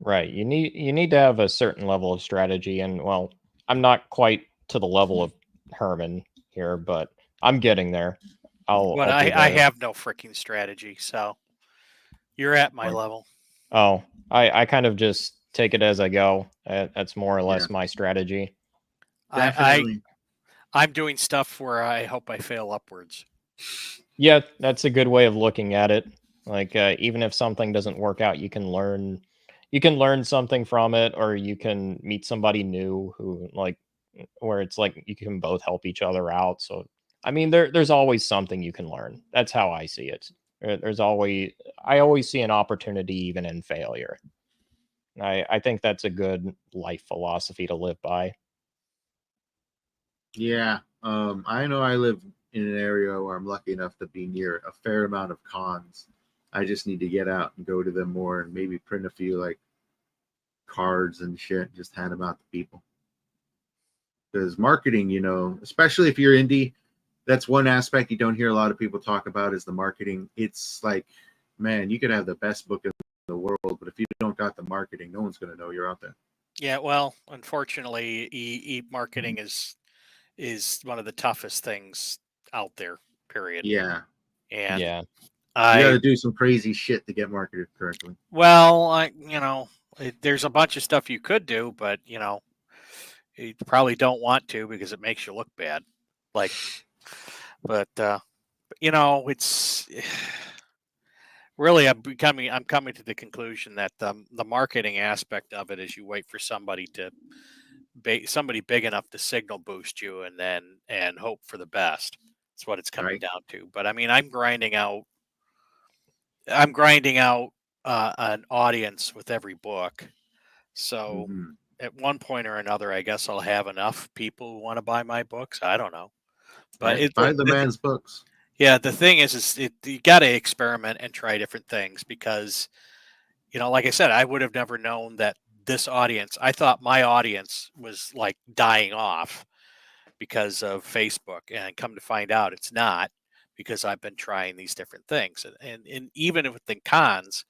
Speaker 3: Right. You need to have a certain level of strategy, and well, I'm not quite to the level of Herman here, but I'm getting there.
Speaker 2: But
Speaker 3: I'll be
Speaker 2: I
Speaker 3: there.
Speaker 2: have no freaking strategy, so you're at my
Speaker 1: Or,
Speaker 2: level.
Speaker 3: Oh, I kind of just take it as I go. That's more or
Speaker 1: yeah,
Speaker 3: less my strategy.
Speaker 2: I
Speaker 1: definitely.
Speaker 2: I'm doing stuff where I hope I fail upwards.
Speaker 3: Yeah, that's a good way of looking at it. Like even if something doesn't work out, you can learn something from it, or you can meet somebody new who like where it's like you can both help each other out. So I mean, there's always something you can learn. That's how I see it. There's always I always see an opportunity even in failure. I think that's a good life philosophy to live by.
Speaker 1: Yeah. I know I live in an area where I'm lucky enough to be near a fair amount of cons. I just need to get out and go to them more, and maybe print a few like cards and shit, just hand them out to people. Because marketing, especially if you're indie, that's one aspect you don't hear a lot of people talk about, is the marketing. It's like, man, you could have the best book in the world, but if you don't got the marketing, no one's going to know you're out there.
Speaker 2: Yeah, well, unfortunately, marketing is one of the toughest things out there. Period.
Speaker 1: Yeah,
Speaker 2: And
Speaker 3: Yeah.
Speaker 1: you got
Speaker 2: I
Speaker 1: to do some crazy shit to get marketed correctly.
Speaker 2: well, there's a bunch of stuff you could do, but you probably don't want to because it makes you look bad. Like, but it's really I'm coming to the conclusion that the marketing aspect of it is you wait for somebody to somebody big enough to signal boost you and hope for the best. That's what it's coming
Speaker 1: Right.
Speaker 2: down to. But I mean, I'm grinding out an audience with every book. So
Speaker 1: Mm-hmm.
Speaker 2: at one point or another, I guess I'll have enough people who want to buy my books. I don't know, but
Speaker 1: Right. Buy the man's books.
Speaker 2: yeah, the thing is you got to experiment and try different things because like I said, I would have never known that this audience. I thought my audience was like dying off because of Facebook, and come to find out, it's not, because I've been trying these different things, and even with the cons,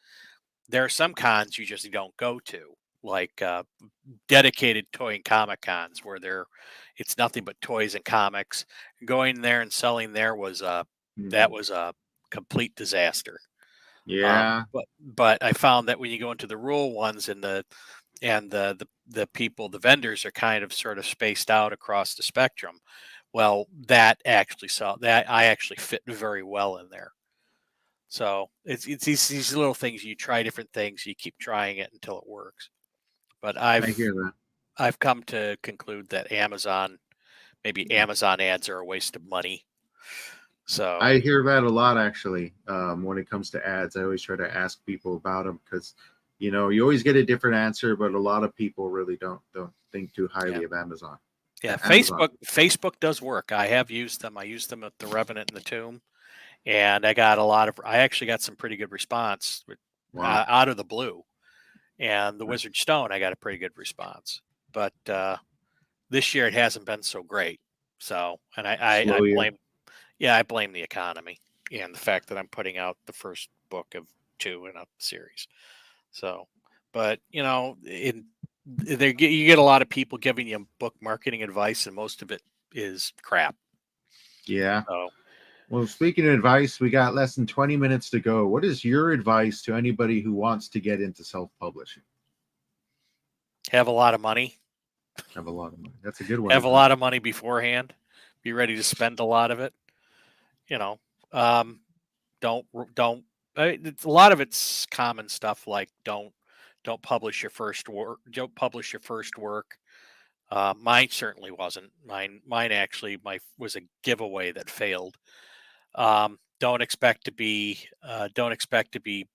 Speaker 2: there are some cons you just don't go to. like dedicated toy and comic cons where it's nothing but toys and comics. Going there and selling there was that
Speaker 1: Mhm.
Speaker 2: was a complete disaster.
Speaker 1: Yeah,
Speaker 2: But I found that when you go into the rural ones and the people, the vendors are kind of sort of spaced out across the spectrum. Well, that I actually fit very well in there. So it's these little things. You try different things, you keep trying it until it works. But
Speaker 1: I hear that.
Speaker 2: I've come to conclude that maybe Amazon ads are a waste of money. So
Speaker 1: I hear that a lot actually. When it comes to ads, I always try to ask people about them because, you always get a different answer, but a lot of people really don't think too
Speaker 2: yeah,
Speaker 1: highly of Amazon.
Speaker 2: yeah.
Speaker 1: Amazon.
Speaker 2: Facebook does work. I have used them. I used them at the Revenant and the Tomb, and I actually got some pretty good response
Speaker 1: Wow.
Speaker 2: out of the blue. And the Wizard Stone, I got a pretty good response. But this year it hasn't been so great. So, and I
Speaker 1: Slow you.
Speaker 2: blame, yeah, I blame the economy and the fact that I'm putting out the first book of two in a series. So, but you get a lot of people giving you book marketing advice, and most of it is crap.
Speaker 1: Yeah.
Speaker 2: So,
Speaker 1: Well, speaking of advice, we got less than 20 minutes to go. What is your advice to anybody who wants to get into self-publishing?
Speaker 2: have a lot of money,
Speaker 1: Have a lot of money. That's a good one,
Speaker 2: have a
Speaker 1: isn't it?
Speaker 2: lot of money beforehand, be ready to spend a lot of it. You know, um, don't. A lot of it's common stuff like don't publish your first work. Don't publish your first work. Mine certainly wasn't. Mine actually was a giveaway that failed. Don't expect to be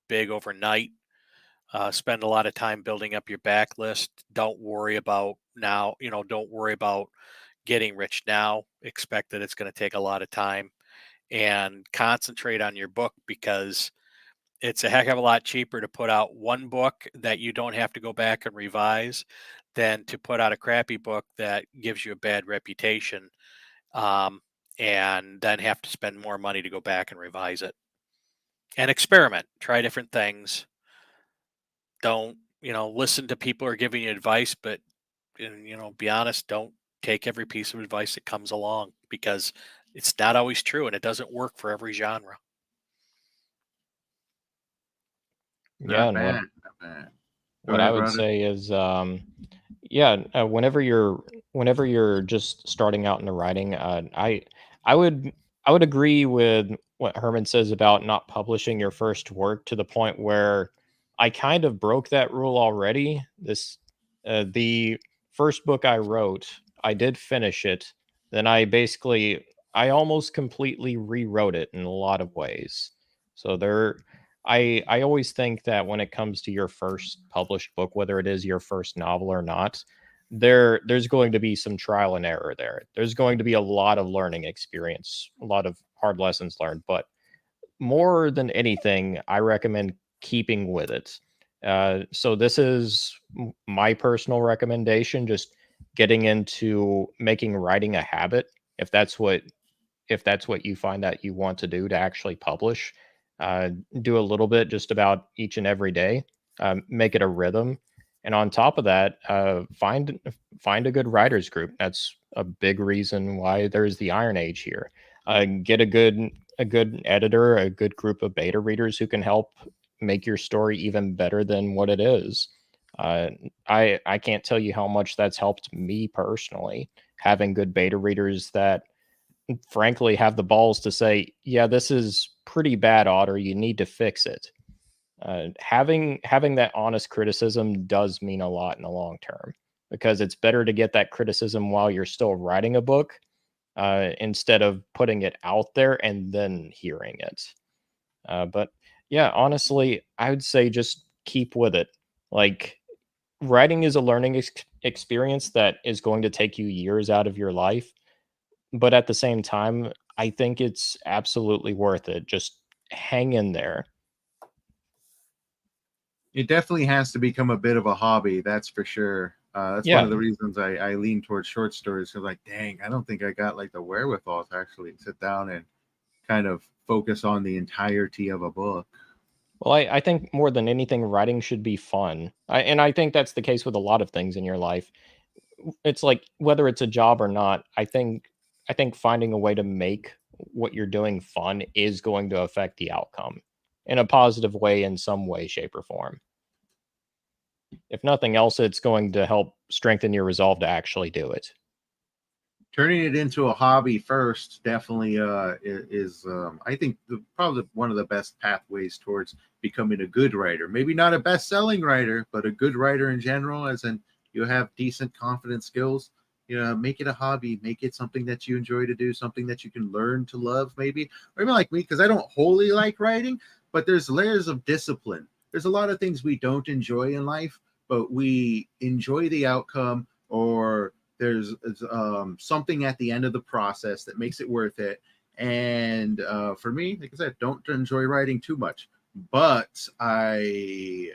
Speaker 2: big overnight. Spend a lot of time building up your backlist. Don't worry about now. Don't worry about getting rich now. Expect that it's going to take a lot of time and concentrate on your book because it's a heck of a lot cheaper to put out one book that you don't have to go back and revise than to put out a crappy book that gives you a bad reputation, um, and then have to spend more money to go back and revise it. And experiment, try different things. Don't listen to people who are giving you advice, but be honest. Don't take every piece of advice that comes along because it's not always true and it doesn't work for every genre.
Speaker 3: Yeah,
Speaker 1: Not
Speaker 3: and
Speaker 1: bad. Not bad. Go
Speaker 3: what I
Speaker 1: ahead,
Speaker 3: would
Speaker 1: brother.
Speaker 3: say is, yeah, whenever you're just starting out in the writing, I would I would agree with what Herman says about not publishing your first work to the point where I kind of broke that rule already. The first book I wrote, I did finish it. Then I almost completely rewrote it in a lot of ways. So I always think that when it comes to your first published book, whether it is your first novel or not, there's going to be some trial and error there. There's going to be a lot of learning experience, a lot of hard lessons learned, but more than anything, I recommend keeping with it. So this is my personal recommendation, just getting into making writing a habit. If that's what if that's what you find that you want to do to actually publish, uh, do a little bit just about each and every day. Make it a rhythm, and on top of that, find a good writers group. That's a big reason why there's the Iron Age here. Get a good editor, a good group of beta readers who can help make your story even better than what it is. Uh, I can't tell you how much that's helped me personally. Having good beta readers that frankly have the balls to say, "Yeah, this is pretty bad, Otter. You need to fix it." Having that honest criticism does mean a lot in the long term because it's better to get that criticism while you're still writing a book instead of putting it out there and then hearing it. But yeah, honestly, I would say just keep with it. Like writing is a learning experience that is going to take you years out of your life, but at the same time, I think it's absolutely worth it. Just hang in there.
Speaker 1: It definitely has to become a bit of a hobby, that's for sure. That's one
Speaker 3: Yeah,
Speaker 1: of the reasons I lean towards short stories. Cause like, dang, I don't think I got like the wherewithal to actually sit down and kind of focus on the entirety of a book.
Speaker 3: Well, I think more than anything, writing should be fun. And I think that's the case with a lot of things in your life. It's like whether it's a job or not, I think finding a way to make what you're doing fun is going to affect the outcome in a positive way in some way, shape, or form. If nothing else, it's going to help strengthen your resolve to actually do it.
Speaker 1: Turning it into a hobby first definitely is I think probably one of the best pathways towards becoming a good writer. Maybe not a best-selling writer, but a good writer in general, as in you have decent confident skills. Make it a hobby, make it something that you enjoy to do, something that you can learn to love, maybe. Or even like me, because I don't wholly like writing, but there's layers of discipline. There's a lot of things we don't enjoy in life, but we enjoy the outcome, or there's something at the end of the process that makes it worth it. And for me, like I said, don't enjoy writing too much, but I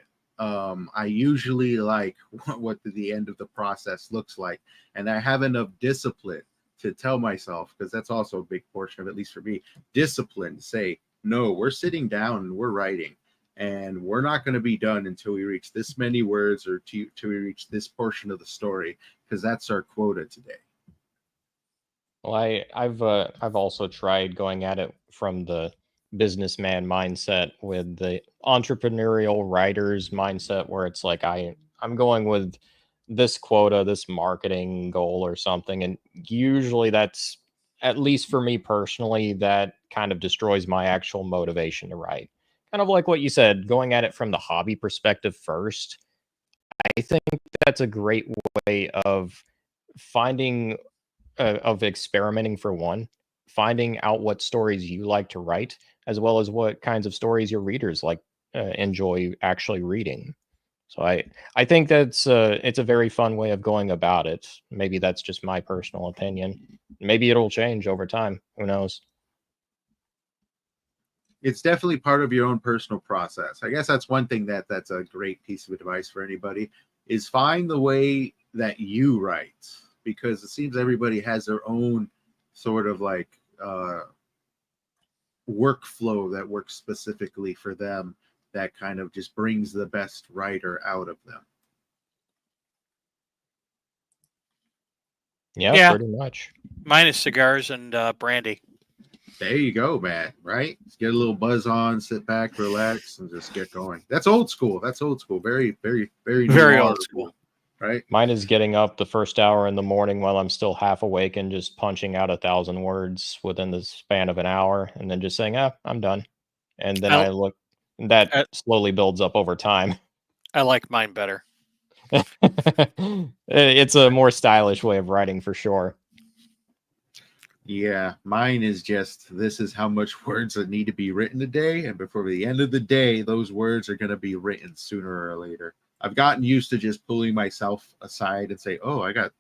Speaker 1: usually like what the end of the process looks like, and I have enough discipline to tell myself, because that's also a big portion of it, at least for me, discipline to say, no, we're sitting down and we're writing, and we're not going to be done until we reach this many words, or till we reach this portion of the story, because that's our quota today.
Speaker 3: Well, I've also tried going at it from the businessman mindset with the entrepreneurial writer's mindset, where it's like I'm going with this quota, this marketing goal or something, and usually that's, at least for me personally, that kind of destroys my actual motivation to write. Kind of like what you said, going at it from the hobby perspective first. I think that's a great way of finding of experimenting for one, finding out what stories you like to write, as well as what kinds of stories your readers like enjoy actually reading. So I think that's it's a very fun way of going about it. Maybe that's just my personal opinion. Maybe it'll change over time. Who knows?
Speaker 1: It's definitely part of your own personal process. I guess that's one thing that's a great piece of advice for anybody, is find the way that you write, because it seems everybody has their own sort of like workflow that works specifically for them, that kind of just brings the best writer out of them.
Speaker 3: Yeah,
Speaker 2: Yeah.
Speaker 3: pretty much.
Speaker 2: Mine is cigars and brandy.
Speaker 1: There you go, man. Right? Just get a little buzz on, sit back, relax, and just get going. That's old school. That's old school. Very, very, very
Speaker 2: Very
Speaker 1: noir,
Speaker 2: old school.
Speaker 1: right?
Speaker 3: Mine is getting up the first hour in the morning while I'm still half awake and just punching out 1,000 words within the span of an hour, and then just saying, "Ah, I'm done." And then
Speaker 2: I,
Speaker 3: I look, that
Speaker 2: I,
Speaker 3: slowly builds up over time.
Speaker 2: I like mine better.
Speaker 3: It's a more stylish way of writing for sure.
Speaker 1: Yeah, mine is just, this is how much words that need to be written today, and before the end of the day, those words are going to be written sooner or later. I've gotten used to just pulling myself aside and say, "Oh, I got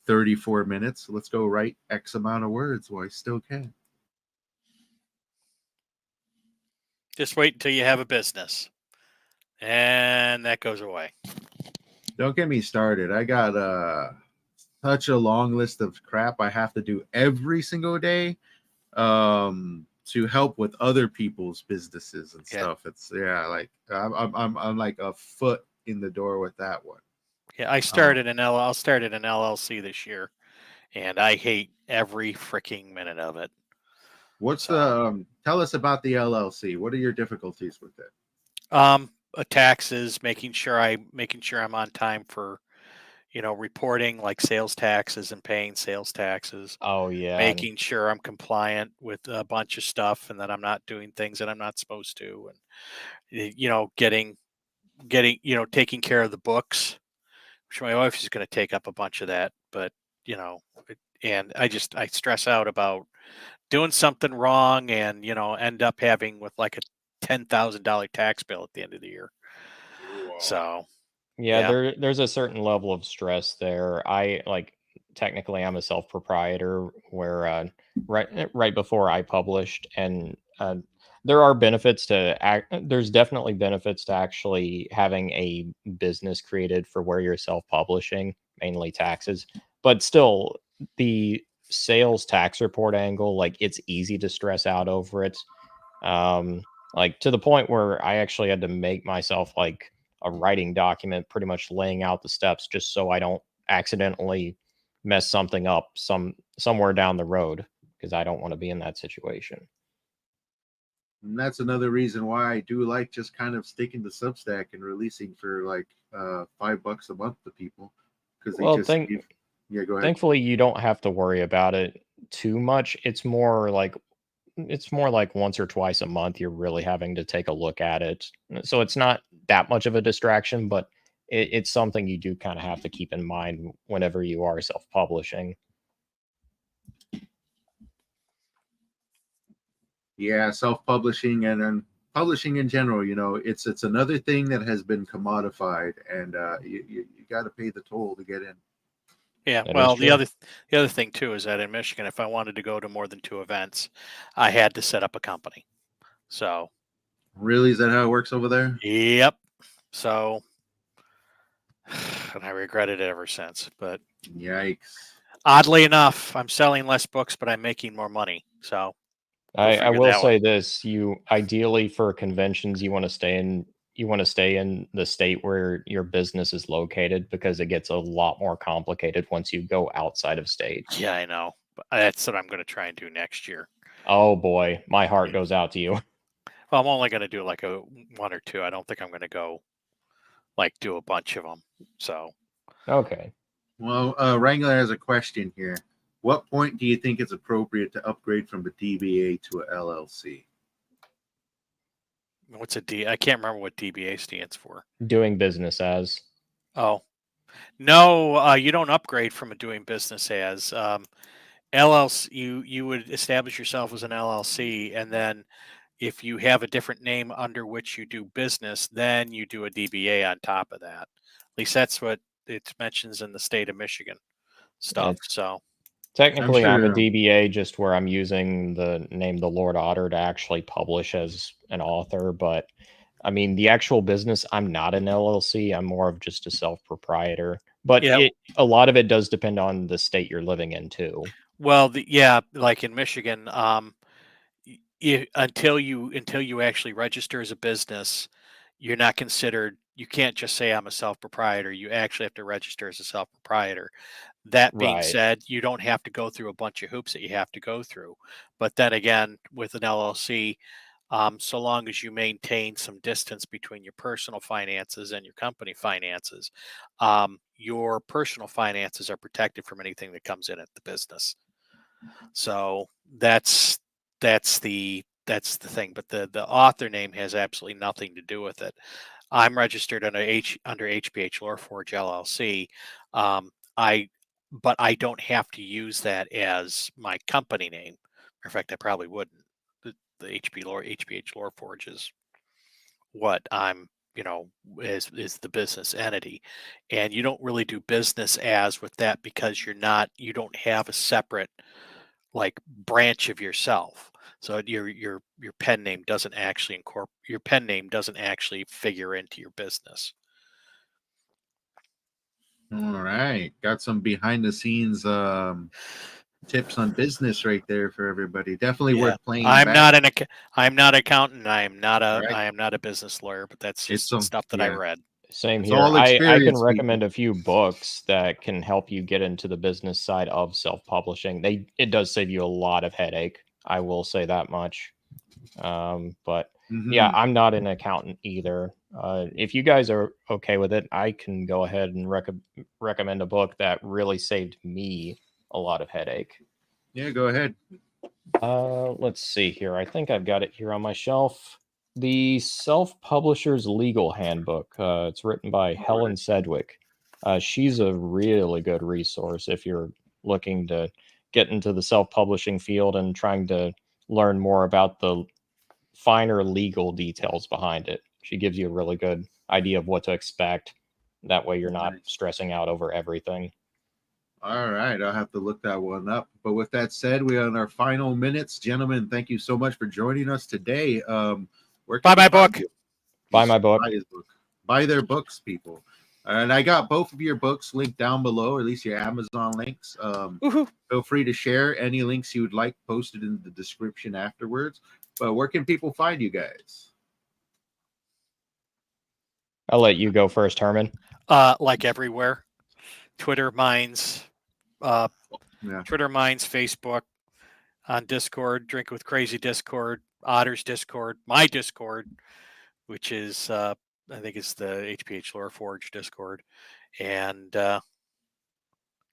Speaker 1: 34 minutes. Let's go write X amount of words while I still can."
Speaker 2: Just wait until you have a business, and that goes away.
Speaker 1: Don't get me started. I got such a long list of crap I have to do every single day to help with other people's businesses and stuff. It's like I'm like a foot in the door with that one.
Speaker 2: Yeah, I'll start an LLC this year, and I hate every freaking minute of it.
Speaker 1: What's the tell us about the LLC? What are your difficulties with it?
Speaker 2: Taxes, making sure I'm on time for, reporting like sales taxes and paying sales taxes,
Speaker 3: Oh yeah.
Speaker 2: making sure I'm compliant with a bunch of stuff and that I'm not doing things that I'm not supposed to, and taking care of the books, which my wife is going to take up a bunch of that, but and I stress out about doing something wrong and end up having with like a $10,000 tax bill at the end of the year.
Speaker 1: Whoa.
Speaker 2: So
Speaker 3: Yeah,
Speaker 2: yeah.
Speaker 3: there's a certain level of stress there. I like, technically I'm a self-proprietor where right before I published, and there are benefits to there's definitely benefits to actually having a business created for where you're self-publishing, mainly taxes. But still, the sales tax report angle, like, it's easy to stress out over it. like to the point where I actually had to make myself like a writing document, pretty much laying out the steps just so I don't accidentally mess something up somewhere down the road, because I don't want to be in that situation.
Speaker 1: And that's another reason why I do like just kind of sticking to Substack and releasing for like $5 a month to people, because they
Speaker 3: Well,
Speaker 1: just give, yeah, go ahead.
Speaker 3: thankfully you don't have to worry about it too much. It's more like once or twice a month you're really having to take a look at it. So it's not that much of a distraction, but it's something you do kind of have to keep in mind whenever you are self-publishing.
Speaker 1: Yeah, self-publishing and then publishing in general, you know, it's another thing that has been commodified, and you got to pay the toll to get in.
Speaker 2: Yeah,
Speaker 3: That
Speaker 2: well,
Speaker 3: is
Speaker 2: the
Speaker 3: true.
Speaker 2: other thing too is that in Michigan, if I wanted to go to more than 2 events, I had to set up a company. So,
Speaker 1: Really, is that how it works over there?
Speaker 2: yep. So, and I regretted it ever since. But
Speaker 1: Yikes.
Speaker 2: oddly enough, I'm selling less books, but I'm making more money. So, go
Speaker 3: I
Speaker 2: figure
Speaker 3: will
Speaker 2: that one.
Speaker 3: say this: you ideally for conventions, you want to stay in the state where your business is located, because it gets a lot more complicated once you go outside of state.
Speaker 2: Yeah, I know. But that's what I'm going to try and do next year.
Speaker 3: Oh boy, my heart goes out to you.
Speaker 2: Well, I'm only going to do like a 1 or 2. I don't think I'm going to go like do a bunch of them. So,
Speaker 3: Okay.
Speaker 1: Well, Wrangler has a question here. What point do you think it's appropriate to upgrade from a DBA to a LLC?
Speaker 2: what's a D? I can't remember what DBA stands for.
Speaker 3: Doing business as.
Speaker 2: Oh, no, you don't upgrade from a doing business as LLC. You would establish yourself as an LLC, and then if you have a different name under which you do business, then you do a DBA on top of that. At least that's what it mentions in the state of Michigan stuff.
Speaker 3: Yeah,
Speaker 2: So,
Speaker 3: technically, I'm a
Speaker 1: sure.
Speaker 3: DBA, just where I'm using the name the Lord Otter to actually publish as an author. But I mean, the actual business, I'm not an LLC. I'm more of just a self-proprietor. But
Speaker 2: yeah.
Speaker 3: a lot of it does depend on the state you're living in too.
Speaker 2: Well, yeah, like in Michigan, until you actually register as a business, you're not considered. You can't just say I'm a self proprietor. You actually have to register as a self proprietor. That being
Speaker 3: Right.
Speaker 2: said, you don't have to go through a bunch of hoops that you have to go through. But then again, with an LLC, so long as you maintain some distance between your personal finances and your company finances, your personal finances are protected from anything that comes in at the business. So that's the thing. But the author name has absolutely nothing to do with it. I'm registered under HBH Loreforge LLC. I but I don't have to use that as my company name. In fact, I probably wouldn't. The HBH Loreforge is what I'm, is the business entity, and you don't really do business as with that because you don't have a separate like branch of yourself. So your pen name doesn't actually figure into your business.
Speaker 1: All right. Got some behind the scenes tips on business right there for everybody. Definitely
Speaker 2: Yeah,
Speaker 1: worth playing
Speaker 2: I'm
Speaker 1: back.
Speaker 2: not I'm not an accountant.
Speaker 1: All right.
Speaker 2: I am not a business lawyer, but that's
Speaker 1: It's
Speaker 2: just stuff that I
Speaker 1: yeah.
Speaker 2: read.
Speaker 3: Same
Speaker 1: It's
Speaker 3: here.
Speaker 1: all
Speaker 3: I can
Speaker 1: experience, people.
Speaker 3: recommend a few books that can help you get into the business side of self-publishing. It does save you a lot of headache. I will say that much. But yeah,
Speaker 1: Mm-hmm.
Speaker 3: I'm not an accountant either. If you guys are okay with it, I can go ahead and recommend a book that really saved me a lot of headache.
Speaker 1: Yeah, go ahead.
Speaker 3: Let's see here. I think I've got it here on my shelf. The Self-Publisher's Legal Handbook. It's written by
Speaker 1: All
Speaker 3: Helen
Speaker 1: right.
Speaker 3: Sedgwick. She's a really good resource if you're looking to get into the self-publishing field and trying to learn more about the finer legal details behind it. She gives you a really good idea of what to expect. That way you're not
Speaker 1: Nice.
Speaker 3: stressing out over everything.
Speaker 1: All right, I'll have to look that one up. But with that said, we are in our final minutes, gentlemen. Thank you so much for joining us today. Where can
Speaker 2: Buy
Speaker 1: we
Speaker 2: my
Speaker 1: find
Speaker 2: book.
Speaker 1: you?
Speaker 3: Buy my book.
Speaker 1: Buy his book. Buy their books, people. And I got both of your books linked down below, or at least your Amazon links.
Speaker 2: Woohoo.
Speaker 1: Feel free to share any links you would like posted in the description afterwards. But where can people find you guys?
Speaker 3: I'll let you go first, Herman.
Speaker 2: Like everywhere. Twitter, Minds, Twitter, Minds, Facebook, on Discord, Drink with Crazy Discord, Otter's Discord, my Discord, which is I think it's the HPH Lore Forge Discord, and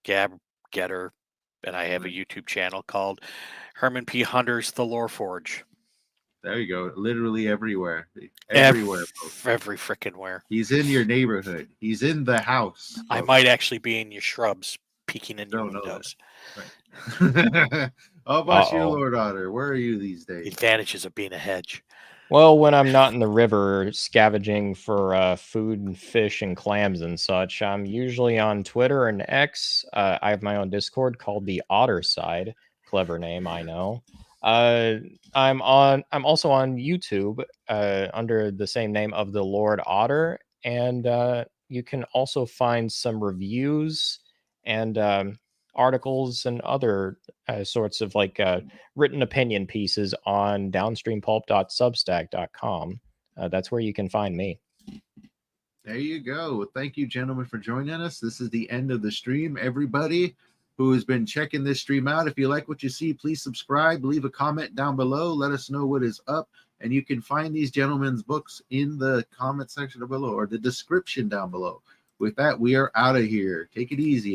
Speaker 2: Gab Getter, and I have a YouTube channel called Herman P. Hunters the Lore Forge.
Speaker 1: There you go. Literally everywhere. Everywhere.
Speaker 2: Every frickin' where.
Speaker 1: He's in your neighborhood. He's in the house.
Speaker 2: I might actually be in your shrubs, peeking in your windows.
Speaker 1: Right. How about you, Lord Otter? Where are you these days?
Speaker 2: The advantages of being a hedge.
Speaker 3: Well, when I'm not in the river scavenging for food and fish and clams and such, I'm usually on Twitter and X. I have my own Discord called the Otter Side. Clever name, I know. I'm also on YouTube under the same name of the Lord Otter, and you can also find some reviews and articles and other sorts of written opinion pieces on downstreampulp.substack.com. That's where you can find me.
Speaker 1: There you go. Thank you, gentlemen, for joining us. This is the end of the stream. Everybody who has been checking this stream out, if you like what you see, please subscribe, leave a comment down below, let us know what is up, and you can find these gentlemen's books in the comment section below or the description down below. With that, we are out of here. Take it easy.